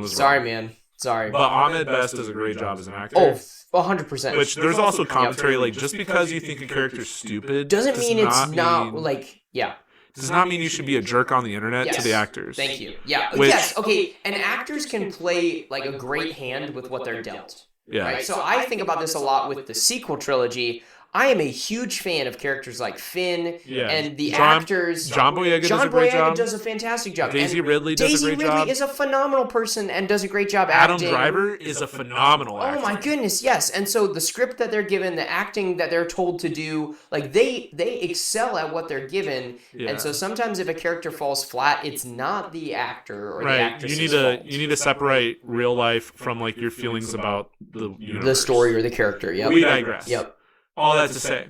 [SPEAKER 2] Sorry, man. Sorry.
[SPEAKER 1] But Ahmed Best does a great job as an actor.
[SPEAKER 2] Oh, 100%.
[SPEAKER 1] Which there's also commentary, like, just because you think a character's stupid
[SPEAKER 2] doesn't mean it's not, like,
[SPEAKER 1] does not mean you should be a jerk on the internet to the actors.
[SPEAKER 2] Thank you. Yeah. Yes, okay. And actors can play, like, a great hand with what they're dealt.
[SPEAKER 1] Yeah.
[SPEAKER 2] Right? So I think about this a lot with the sequel trilogy. I am a huge fan of characters like Finn and the actors.
[SPEAKER 1] John Boyega does a great job.
[SPEAKER 2] Does a fantastic job.
[SPEAKER 1] Daisy Ridley does a great job.
[SPEAKER 2] Daisy Ridley is a phenomenal person and does a great job acting.
[SPEAKER 1] Adam Driver is a phenomenal actor.
[SPEAKER 2] Oh my goodness, yes. And so the script that they're given, the acting that they're told to do, like they excel at what they're given. Yeah. And so sometimes if a character falls flat, it's not the actor or the actress's fault.
[SPEAKER 1] You need to separate real life from like your feelings about the universe.
[SPEAKER 2] The story or the character. Yep.
[SPEAKER 1] We digress.
[SPEAKER 2] Yep.
[SPEAKER 1] All that to say,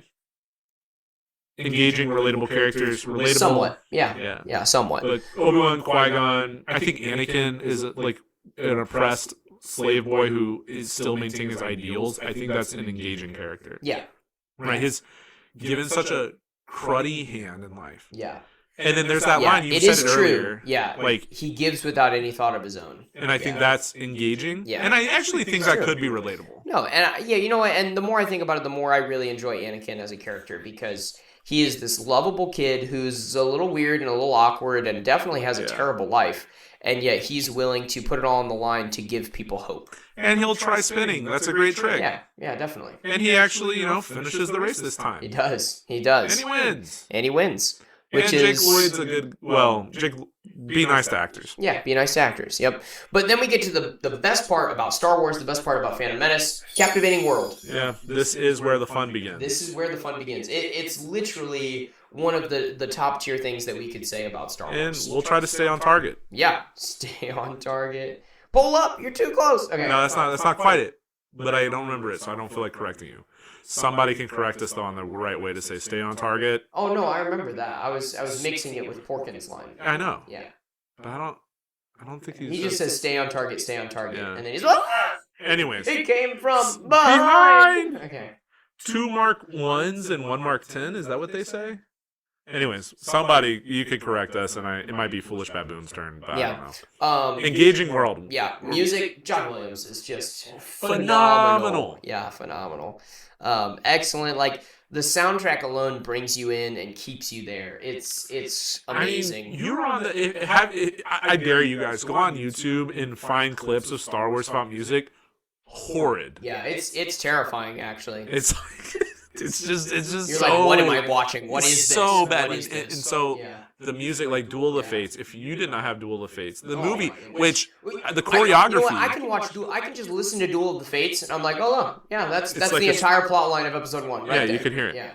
[SPEAKER 1] engaging, relatable characters, relatable.
[SPEAKER 2] Somewhat, yeah, somewhat.
[SPEAKER 1] But Obi-Wan, Qui-Gon, I think Anakin is like an oppressed slave boy who is still maintaining his ideals. I think that's an engaging character.
[SPEAKER 2] Yeah.
[SPEAKER 1] Right, he's given such a cruddy hand in life.
[SPEAKER 2] Yeah.
[SPEAKER 1] And then there's that line you said earlier.
[SPEAKER 2] Yeah, like he gives without any thought of his own.
[SPEAKER 1] And I think that's engaging.
[SPEAKER 2] Yeah.
[SPEAKER 1] And I actually think that could be relatable.
[SPEAKER 2] No, and you know what? And the more I think about it, the more I really enjoy Anakin as a character because he is this lovable kid who's a little weird and a little awkward and definitely has a terrible life. And yet he's willing to put it all on the line to give people hope.
[SPEAKER 1] And he'll try spinning. That's a great trick.
[SPEAKER 2] Yeah, definitely.
[SPEAKER 1] And he actually, finishes the race this time.
[SPEAKER 2] He does. And he wins.
[SPEAKER 1] Which Jake Lloyd's a good... Well, be nice to actors.
[SPEAKER 2] Yeah, be nice to actors. Yep. But then we get to the best part about Star Wars, the best part about Phantom Menace, captivating world.
[SPEAKER 1] Yeah, this is where the fun begins.
[SPEAKER 2] It's literally one of the top tier things that we could say about Star Wars.
[SPEAKER 1] And we'll try to stay on target.
[SPEAKER 2] Yeah, stay on target. Pull up, you're too close. Okay.
[SPEAKER 1] No, that's not quite it. But I don't remember it, so I don't feel like correcting you. Somebody can correct us though on the right way to say stay on target.
[SPEAKER 2] Oh no, I remember that. I was mixing it with Porkin's line.
[SPEAKER 1] I know.
[SPEAKER 2] Yeah.
[SPEAKER 1] But I don't think
[SPEAKER 2] he just says stay on target,
[SPEAKER 1] yeah.
[SPEAKER 2] and then he's like,
[SPEAKER 1] anyways.
[SPEAKER 2] He came from behind. Okay.
[SPEAKER 1] 2 Mark 1s and 1 Mark 10, is that what they say? Anyways, somebody, you could correct us, and it might be Foolish Baboon's turn, but I don't know. Engaging world.
[SPEAKER 2] Yeah, music, John Williams is just
[SPEAKER 1] phenomenal.
[SPEAKER 2] Yeah, phenomenal. Excellent. Like, the soundtrack alone brings you in and keeps you there. It's amazing.
[SPEAKER 1] I mean, you're on I dare you guys, go on YouTube and find clips of Star Wars font music. Horrid.
[SPEAKER 2] Yeah, it's terrifying, actually.
[SPEAKER 1] It's like... It's just
[SPEAKER 2] You're
[SPEAKER 1] so...
[SPEAKER 2] like, what am I watching? What is this?
[SPEAKER 1] So bad. And so the music, like Duel of the Fates, if you did not have Duel of the Fates, the movie, which the choreography...
[SPEAKER 2] I can just listen to Duel of the Fates, and I'm like, oh, look, yeah, that's like the entire plot line of episode 1, right?
[SPEAKER 1] Yeah, you can hear it.
[SPEAKER 2] Yeah.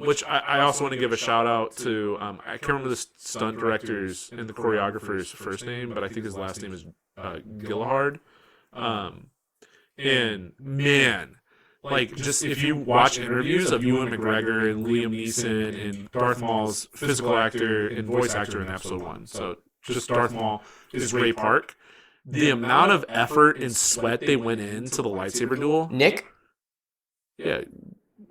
[SPEAKER 1] Which I also want to give a shout out to. I can't remember the stunt director's and the choreographer's first name, but I think his last name is Gillard. And man, like just if you watch interviews of Ewan McGregor and Liam Neeson and Darth Maul's physical actor and voice actor in episode 1, so just Darth Maul is Ray Park. The amount of effort and sweat they went into the lightsaber duel.
[SPEAKER 2] Nick?
[SPEAKER 1] Yeah,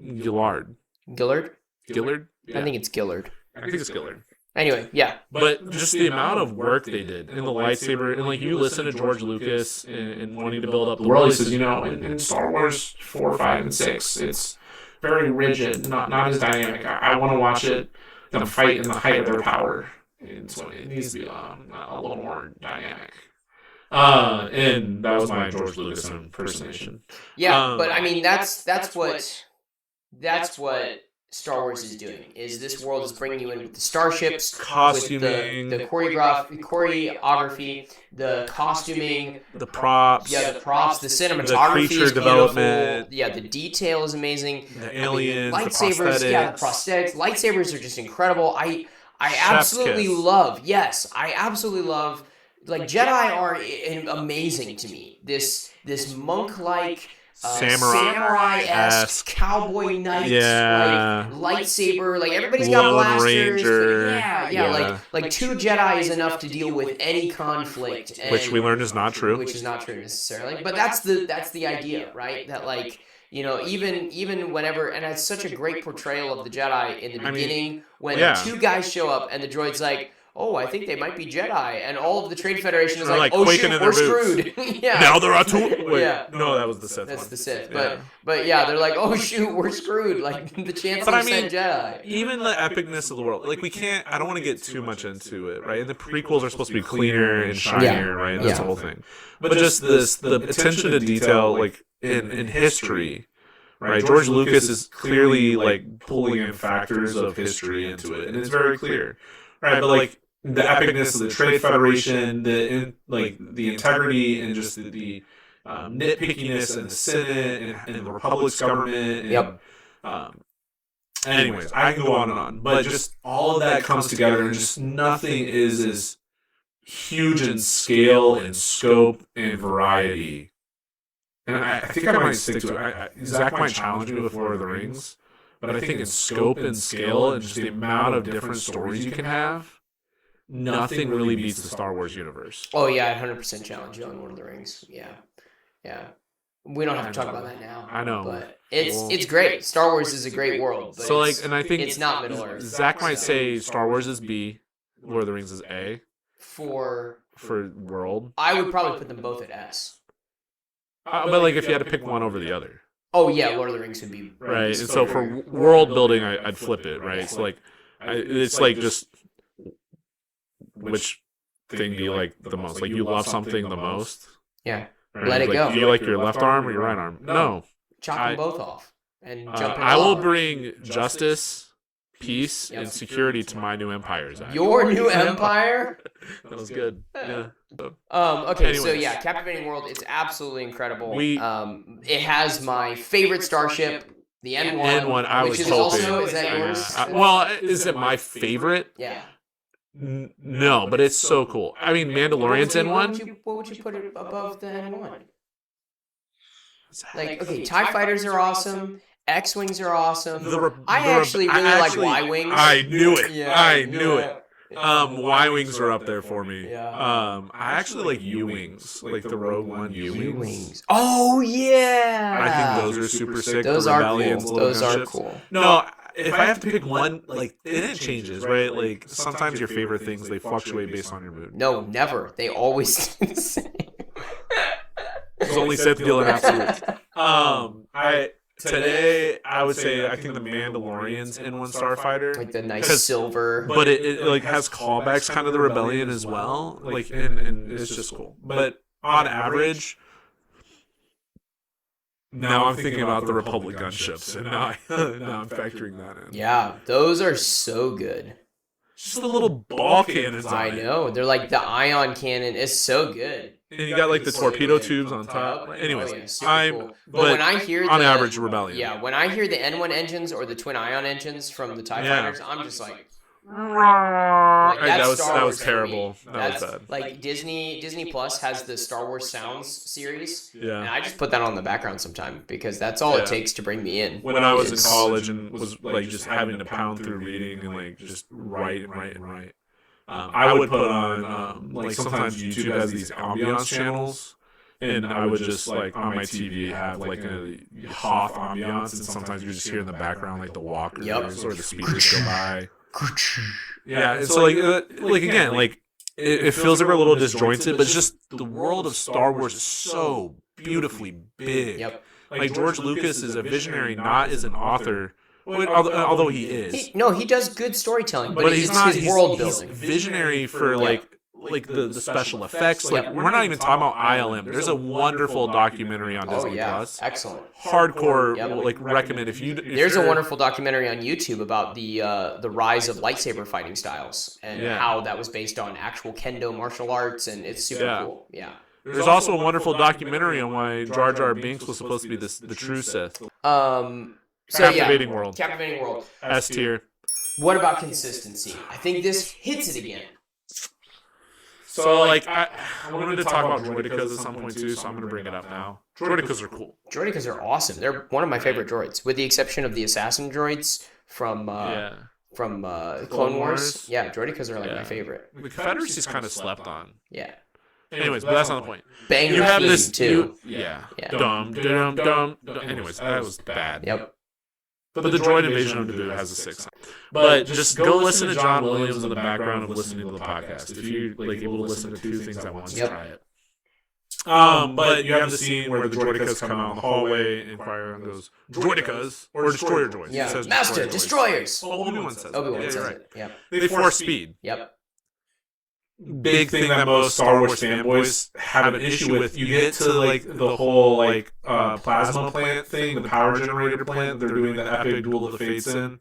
[SPEAKER 1] Gillard.
[SPEAKER 2] Gillard?
[SPEAKER 1] Gillard? Yeah.
[SPEAKER 2] I think it's Gillard.
[SPEAKER 1] I think it's Gillard.
[SPEAKER 2] Anyway, yeah.
[SPEAKER 1] But just the amount of work they did in the lightsaber, and like you listen to George Lucas and wanting to build up the world, he says, in Star Wars 4, 5, and 6, it's very rigid, not as dynamic. I want to watch them fight in the height of their power, and so it needs to be a little more dynamic. And that was my George Lucas impersonation.
[SPEAKER 2] Yeah, but I mean that's what Star Wars is doing. Is this world is bringing you in with the starships,
[SPEAKER 1] costuming,
[SPEAKER 2] with the choreography, the costuming,
[SPEAKER 1] the props,
[SPEAKER 2] the cinematography,
[SPEAKER 1] the creature
[SPEAKER 2] is
[SPEAKER 1] development,
[SPEAKER 2] the detail is amazing.
[SPEAKER 1] The aliens,
[SPEAKER 2] lightsabers,
[SPEAKER 1] the
[SPEAKER 2] prosthetics. Lightsabers are just incredible. I absolutely love. Yes, I absolutely love. Like Jedi are amazing to me. This monk-like, samurai-esque, cowboy knight, lightsaber. Like everybody's got blasters.
[SPEAKER 1] Ranger.
[SPEAKER 2] Like 2 Jedi is enough to deal with any conflict.
[SPEAKER 1] Which we learned is not true.
[SPEAKER 2] Which is not true necessarily. But that's the idea, right? That like. Even whenever, and it's such a great portrayal of the Jedi in the beginning when 2 guys show up and the droid's like, oh, I think they might be Jedi, and all of the Trade Federation is like, oh shit, we're screwed.
[SPEAKER 1] Now there are 2. Wait, no, that was the Sith.
[SPEAKER 2] That's the Sith. But yeah, they're like, oh shoot, we're screwed. Like the chance of send Jedi.
[SPEAKER 1] Even the epicness of the world, like I don't want to get too much into it, right? And the prequels are supposed to be cleaner and shinier, right? That's the whole thing. But just the attention to detail, like in history. Right, George Lucas is clearly like pulling in factors of history into it, and it's very clear. Right, but like the epicness of the Trade Federation, the integrity and just the nitpickiness in the Senate and the Republic's government. And, anyways, I can go on, but just all of that comes together, and just nothing is as huge in scale and scope and variety. And I think I might stick to it. Zac might challenge me with Lord of the Rings, but I think in scope and scale and just the amount of different stories you can have, nothing really beats the Star Wars universe.
[SPEAKER 2] Oh yeah, I 100% challenge you on Lord of the Rings. Yeah. We don't have to talk about that now.
[SPEAKER 1] I know,
[SPEAKER 2] but it's great. Star Wars is a great world. But
[SPEAKER 1] so and I think
[SPEAKER 2] it's not Middle Earth.
[SPEAKER 1] Zac might say Star Wars is B, Lord of the Rings is A.
[SPEAKER 2] For
[SPEAKER 1] world,
[SPEAKER 2] I would probably put them both at S.
[SPEAKER 1] But like if you had to pick one over the other.
[SPEAKER 2] Oh yeah, Lord of the Rings would be
[SPEAKER 1] right. And so for world building, I'd flip it. Right. So like, it's like just which thing do you like the most? Like you love something the most.
[SPEAKER 2] Yeah.
[SPEAKER 1] Right?
[SPEAKER 2] Let it go.
[SPEAKER 1] Do you like your left arm or your right arm? No.
[SPEAKER 2] Chop them both off and jump.
[SPEAKER 1] I will bring justice, peace, and security to my new empire, Zac.
[SPEAKER 2] Your new empire?
[SPEAKER 1] That was good. Yeah.
[SPEAKER 2] Okay, anyways. So yeah, Captivating World, it's absolutely incredible. It has my favorite starship, the N1.
[SPEAKER 1] N1, I was hoping.
[SPEAKER 2] Also, is that yours?
[SPEAKER 1] Well, is it my favorite?
[SPEAKER 2] Yeah.
[SPEAKER 1] No, but it's so cool. I mean, Mandalorian's N1.
[SPEAKER 2] What would you put it above the N1? Like, okay, TIE fighters are awesome. X-Wings are awesome. I actually really like Y-Wings.
[SPEAKER 1] I knew it. Yeah, I knew it. Y-Wings are up there for me.
[SPEAKER 2] Yeah.
[SPEAKER 1] I actually like U-Wings, like the Rogue One U-Wings.
[SPEAKER 2] Oh, yeah.
[SPEAKER 1] I think those are super sick.
[SPEAKER 2] Those are cool. Those are cool.
[SPEAKER 1] No, if I have to pick one, like, and it changes, right? Like, sometimes your favorite things, they fluctuate based on your mood.
[SPEAKER 2] No, never. They always stay the same.
[SPEAKER 1] There's only Sith deal in absolutes. Today, I would say I think the Mandalorian's N1 Starfighter,
[SPEAKER 2] like the nice silver,
[SPEAKER 1] but it like has callbacks kind of the Rebellion as well, like and it's just cool. But on average, now I'm thinking about the Republic gunships, and now I'm factoring that in.
[SPEAKER 2] Yeah, those are so good.
[SPEAKER 1] just the little ball cannons.
[SPEAKER 2] I know. They're like the ion cannon. It's so good.
[SPEAKER 1] And you got like the torpedo tubes on top. Anyways, but
[SPEAKER 2] when I hear
[SPEAKER 1] on average Rebellion.
[SPEAKER 2] Yeah, when I hear the N1 engines or the twin ion engines from the TIE fighters, I'm just like,
[SPEAKER 1] that was terrible. That was bad.
[SPEAKER 2] Like Disney Plus has the Star Wars Sounds series.
[SPEAKER 1] Yeah.
[SPEAKER 2] And I just put that on in the background sometime because that's all it takes to bring me in.
[SPEAKER 1] When I was in college and was like just having to pound through reading and like just write. I would put on like sometimes YouTube has these ambiance channels, and I would just like on my TV have like a Hoth ambiance, and sometimes you just hear in the background like the walkers or the speakers go by. Yeah, and so like again, like it feels like we're a little disjointed, but it's just the world of Star Wars is so beautifully big.
[SPEAKER 2] Yep.
[SPEAKER 1] Like George Lucas is a visionary, not as an author. Although he is.
[SPEAKER 2] He does good storytelling, but
[SPEAKER 1] he's not
[SPEAKER 2] his world building.
[SPEAKER 1] He's visionary for like the special effects. Like we're not even talking about ILM. There's a wonderful documentary on Disney Plus.
[SPEAKER 2] Excellent.
[SPEAKER 1] Hardcore. Like recommend if
[SPEAKER 2] there's a wonderful documentary on YouTube about the rise of lightsaber fighting styles and how that was based on actual kendo martial arts, and it's super cool. Yeah.
[SPEAKER 1] There's also a wonderful documentary on why Jar Jar Binks was supposed to be the true Sith. Captivating World.
[SPEAKER 2] Captivating World.
[SPEAKER 1] S tier.
[SPEAKER 2] What about consistency? I think this hits it again.
[SPEAKER 1] So, like, I wanted to talk about droidicas at some point, too, so I'm going to bring it up now. Droidicas are cool.
[SPEAKER 2] Droidicas are awesome. They're one of my favorite droids, with the exception of the assassin droids from Clone Wars. Yeah, droidicas are, like, my favorite.
[SPEAKER 1] The Confederacy's kind of slept on.
[SPEAKER 2] Yeah.
[SPEAKER 1] Anyways, but that's not the point.
[SPEAKER 2] Bang you have this,
[SPEAKER 1] too. Dumb. Anyways, that was bad.
[SPEAKER 2] Yep.
[SPEAKER 1] But the droid invasion of Naboo has a 6. But just go listen to John Williams in the background of listening to the podcast. If you're like able to listen to 2 things at once, try it. But you have the scene where the droidicas come out in the hallway, and Qui-Gon goes, "Droidicas," or "Destroyer droids."
[SPEAKER 2] Yeah.
[SPEAKER 1] It says
[SPEAKER 2] Master, destroyers!
[SPEAKER 1] Well, Obi-Wan says
[SPEAKER 2] it. Yeah.
[SPEAKER 1] They force speed.
[SPEAKER 2] Yep.
[SPEAKER 1] Big thing that most Star Wars fanboys have an issue with. You get to like the whole like plasma plant thing, the power generator plant. They're doing the epic Duel of the Fates in,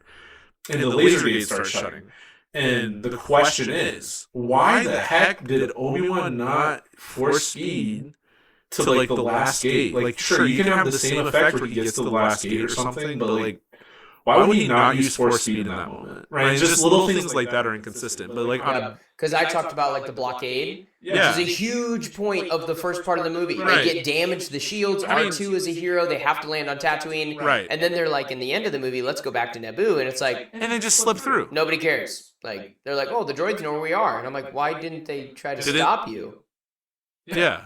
[SPEAKER 1] and the laser gate starts shutting. And the question is, why the heck did Obi-Wan not force speed to like the last gate? Like, sure, you can have the same effect where he gets to the last gate or something, but like, why would he not use force speed in that moment? Right? Just little things like that are inconsistent. But like,
[SPEAKER 2] because I talked about like the blockade, which is a huge point of the first part of the movie.
[SPEAKER 1] Right.
[SPEAKER 2] They get damaged. The shields. R2 is a hero. They have to land on Tatooine.
[SPEAKER 1] Right.
[SPEAKER 2] And then they're like, in the end of the movie, let's go back to Naboo, and it's like,
[SPEAKER 1] and they just slip through.
[SPEAKER 2] Nobody cares. Like they're like, oh, the droids know where we are, and I'm like, why didn't they try to stop you?
[SPEAKER 1] Yeah.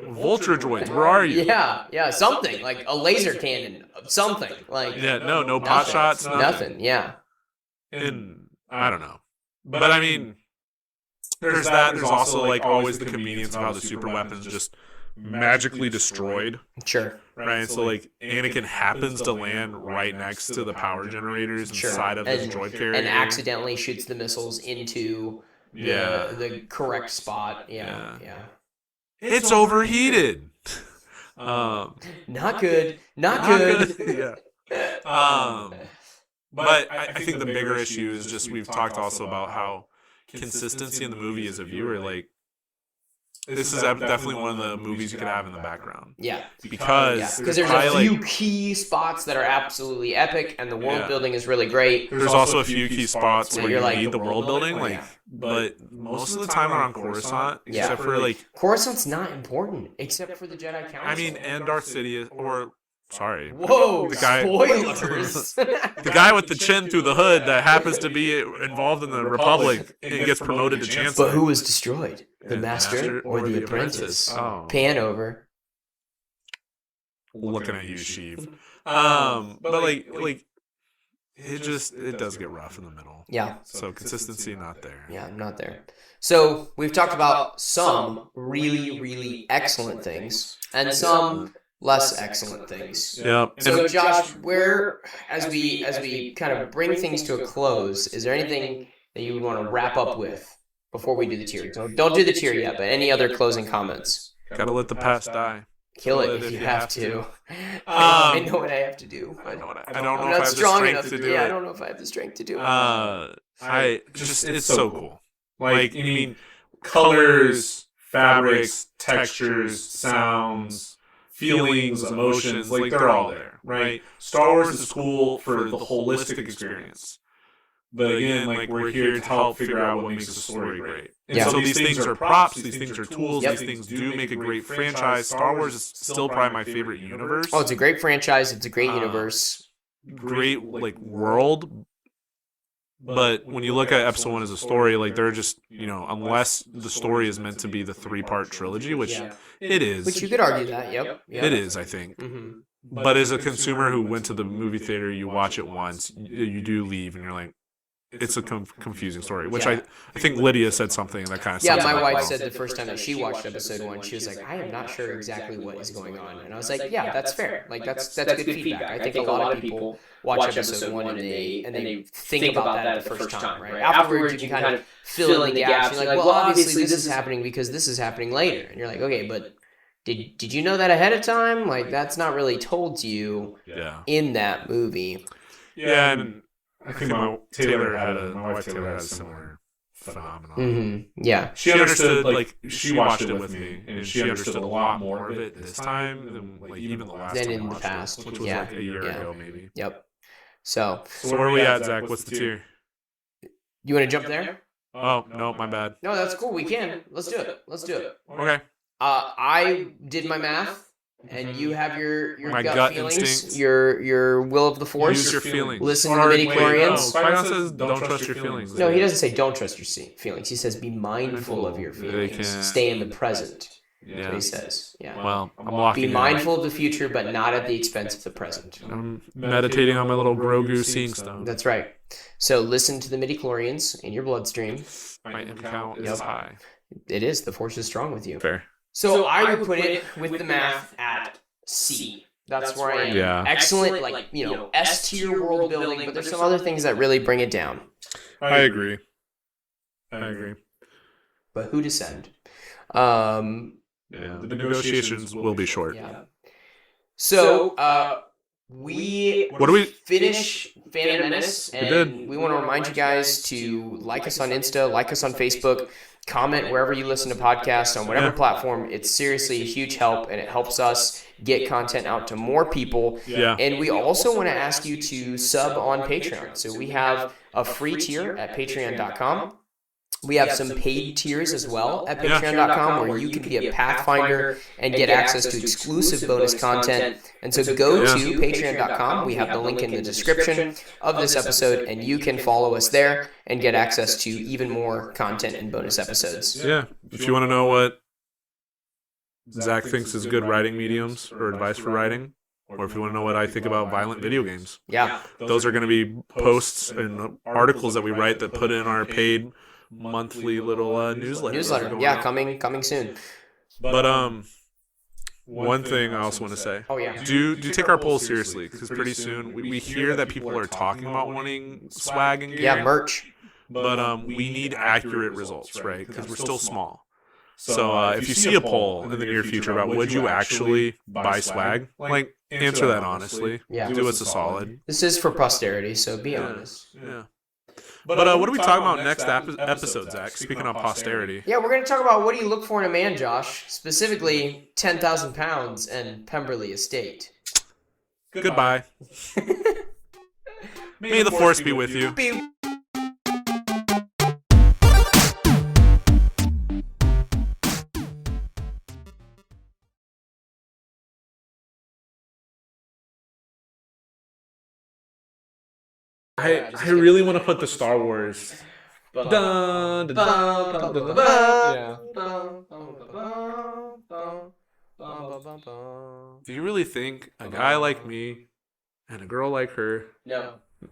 [SPEAKER 1] Vulture droids, where are you?
[SPEAKER 2] Yeah, something like a laser cannon, something like.
[SPEAKER 1] Yeah, no pot shots,
[SPEAKER 2] nothing. Yeah.
[SPEAKER 1] And I don't know, but I mean, there's that. There's also like always the convenience of how the super weapons just magically destroyed.
[SPEAKER 2] Sure.
[SPEAKER 1] Right. So like Anakin happens to land right next to the power generators inside of his droid carrier
[SPEAKER 2] and accidentally shoots the missiles into the correct spot. Yeah.
[SPEAKER 1] It's overheated.
[SPEAKER 2] Not good.
[SPEAKER 1] Yeah. But I think the bigger issue is just we've talked also about how consistency in the movie as a viewer, like this is definitely one of the movies you could have in the background.
[SPEAKER 2] Yeah.
[SPEAKER 1] Because
[SPEAKER 2] there's a few key spots that are absolutely epic, and the world building is really great.
[SPEAKER 1] There's also a few key spots where you need the world building, but most of the time around Coruscant, except for like
[SPEAKER 2] Coruscant's not important except for the Jedi Council.
[SPEAKER 1] I mean, and Darth Sidious, or sorry.
[SPEAKER 2] Whoa,
[SPEAKER 1] the guy,
[SPEAKER 2] spoilers.
[SPEAKER 1] The guy with the chin through the hood that happens to be involved in the Republic and gets promoted to Chancellor.
[SPEAKER 2] But who was destroyed? The Master or the Apprentice?
[SPEAKER 1] Oh.
[SPEAKER 2] Pan over.
[SPEAKER 1] Looking at you, Sheev. But like it does get rough in the middle.
[SPEAKER 2] Yeah.
[SPEAKER 1] So consistency not there.
[SPEAKER 2] Yeah, not there. So we've talked about some really, really excellent things and some less excellent things.
[SPEAKER 1] Yep.
[SPEAKER 2] So Josh, as we kind of bring things to a close, is there anything that you would want to wrap up with before we do the tier? Don't do the tier yet, but any other closing comments?
[SPEAKER 1] Gotta let the past die.
[SPEAKER 2] Kill it if you have to.
[SPEAKER 1] I
[SPEAKER 2] know what I have to do.
[SPEAKER 1] I don't know if I have the
[SPEAKER 2] strong
[SPEAKER 1] strength to do it.
[SPEAKER 2] I don't know if I have the strength to do it.
[SPEAKER 1] It's so cool. Like, I mean, colors, fabrics, textures, sounds, feelings, emotions, like they're all there, right? Star Wars is cool for the holistic experience. But again, like, we're here to help figure out what makes a story great. And so these things are props, these things are tools, these things do make a great franchise. Star Wars is still probably my favorite universe.
[SPEAKER 2] Oh, it's a great franchise. It's a great universe.
[SPEAKER 1] Great, like, world. But when you look at episode 1 as a story, like, they're just, unless the story is meant to be the 3-part trilogy, which it is.
[SPEAKER 2] Which you could argue that, yep.
[SPEAKER 1] It is, I think. Mm-hmm. But as a consumer who went to the movie theater, you watch it once, you do leave, and you're like, it's a confusing story, which I think Lydia said something that kind of
[SPEAKER 2] yeah, my wife said the first time that she watched episode 1, she was like, I am not sure exactly what is going on. And I was like, yeah, that's fair. Like, that's good feedback. I think a lot of people watch episode 1 and they think about that the first time, right? Afterwards, you can kind of fill in the gaps. You're like, well, obviously this is happening because this is happening later. And you're like, okay, but did you know that ahead of time? Like, that's not really told to you in that movie.
[SPEAKER 1] Yeah, and I think my wife Taylor had a similar phenomenon.
[SPEAKER 2] Mm-hmm. Yeah.
[SPEAKER 1] She understood, like, she watched it with me, and she understood a lot more of it this time than, like, even the last time
[SPEAKER 2] in the past.
[SPEAKER 1] Which was like a year ago, maybe.
[SPEAKER 2] Yep. So
[SPEAKER 1] where are we at, Zach? What's the tier?
[SPEAKER 2] You want to jump there?
[SPEAKER 1] Oh, no, my bad.
[SPEAKER 2] No, that's cool. We can. Let's do it.
[SPEAKER 1] Okay.
[SPEAKER 2] I did my math. And you have your
[SPEAKER 1] my gut feelings, instinct.
[SPEAKER 2] your will of the force.
[SPEAKER 1] Use your feelings.
[SPEAKER 2] Listen to the midi-chlorians.
[SPEAKER 1] No, Qui-Gon says don't trust your feelings.
[SPEAKER 2] No, he doesn't say don't trust your feelings. He says be mindful of your feelings. Stay in the present. That's what he says. Yeah.
[SPEAKER 1] Well, I'm walking.
[SPEAKER 2] Be mindful of the future, but not at the expense of the present.
[SPEAKER 1] I'm meditating on my little Grogu seeing stone.
[SPEAKER 2] That's right. So listen to the midi-chlorians in your bloodstream.
[SPEAKER 1] My M count is high.
[SPEAKER 2] It is. The force is strong with you.
[SPEAKER 1] Fair.
[SPEAKER 2] So I would put it with the math at C. That's where I am.
[SPEAKER 1] Yeah.
[SPEAKER 2] Excellent, like, S tier world building, but there's some other things that really bring it down.
[SPEAKER 1] I agree.
[SPEAKER 2] But who to send?
[SPEAKER 1] The negotiations will be short.
[SPEAKER 2] Yeah. So, we finish Phantom Menace, and we want to remind you guys to like us on Insta, like us on Facebook, comment wherever you listen to podcasts on whatever platform. It's seriously a huge help, and it helps us get content out to more people.
[SPEAKER 1] Yeah.
[SPEAKER 2] And we also want to ask you to sub on Patreon. So we have a free tier at patreon.com. We have some paid tiers as well at patreon.com where you can be a Pathfinder and get access to exclusive bonus content. And so go to patreon.com. We have the link in the description of this episode, and you can follow us there and get access to even more content and bonus episodes.
[SPEAKER 1] Yeah. If you want to know what Zach thinks is good writing mediums or advice for writing, or if you want to know what I think about violent video games, those are going to be posts and articles that we write that put in our paid monthly little newsletter.
[SPEAKER 2] Yeah, coming soon.
[SPEAKER 1] But one thing I also want to say.
[SPEAKER 2] Oh yeah.
[SPEAKER 1] Do take our polls seriously, because pretty soon we hear that people are talking about wanting swag and gear.
[SPEAKER 2] Yeah, merch.
[SPEAKER 1] But we need accurate results, right? Because we're still small. So if you see a poll in the near future about would you actually buy swag, like, answer that honestly.
[SPEAKER 2] Yeah.
[SPEAKER 1] Do us a solid.
[SPEAKER 2] This is for posterity, so be honest.
[SPEAKER 1] Yeah. But what are we talking about next episode, Zach? Speaking of posterity.
[SPEAKER 2] Yeah, we're going to talk about what do you look for in a man, Josh. Specifically, 10,000 pounds and Pemberley Estate.
[SPEAKER 1] Goodbye. May the force be with you. I really want to put the Star Wars. Dun, dun, dun, dun, dun, dun. Do you really think a guy like me and a girl like her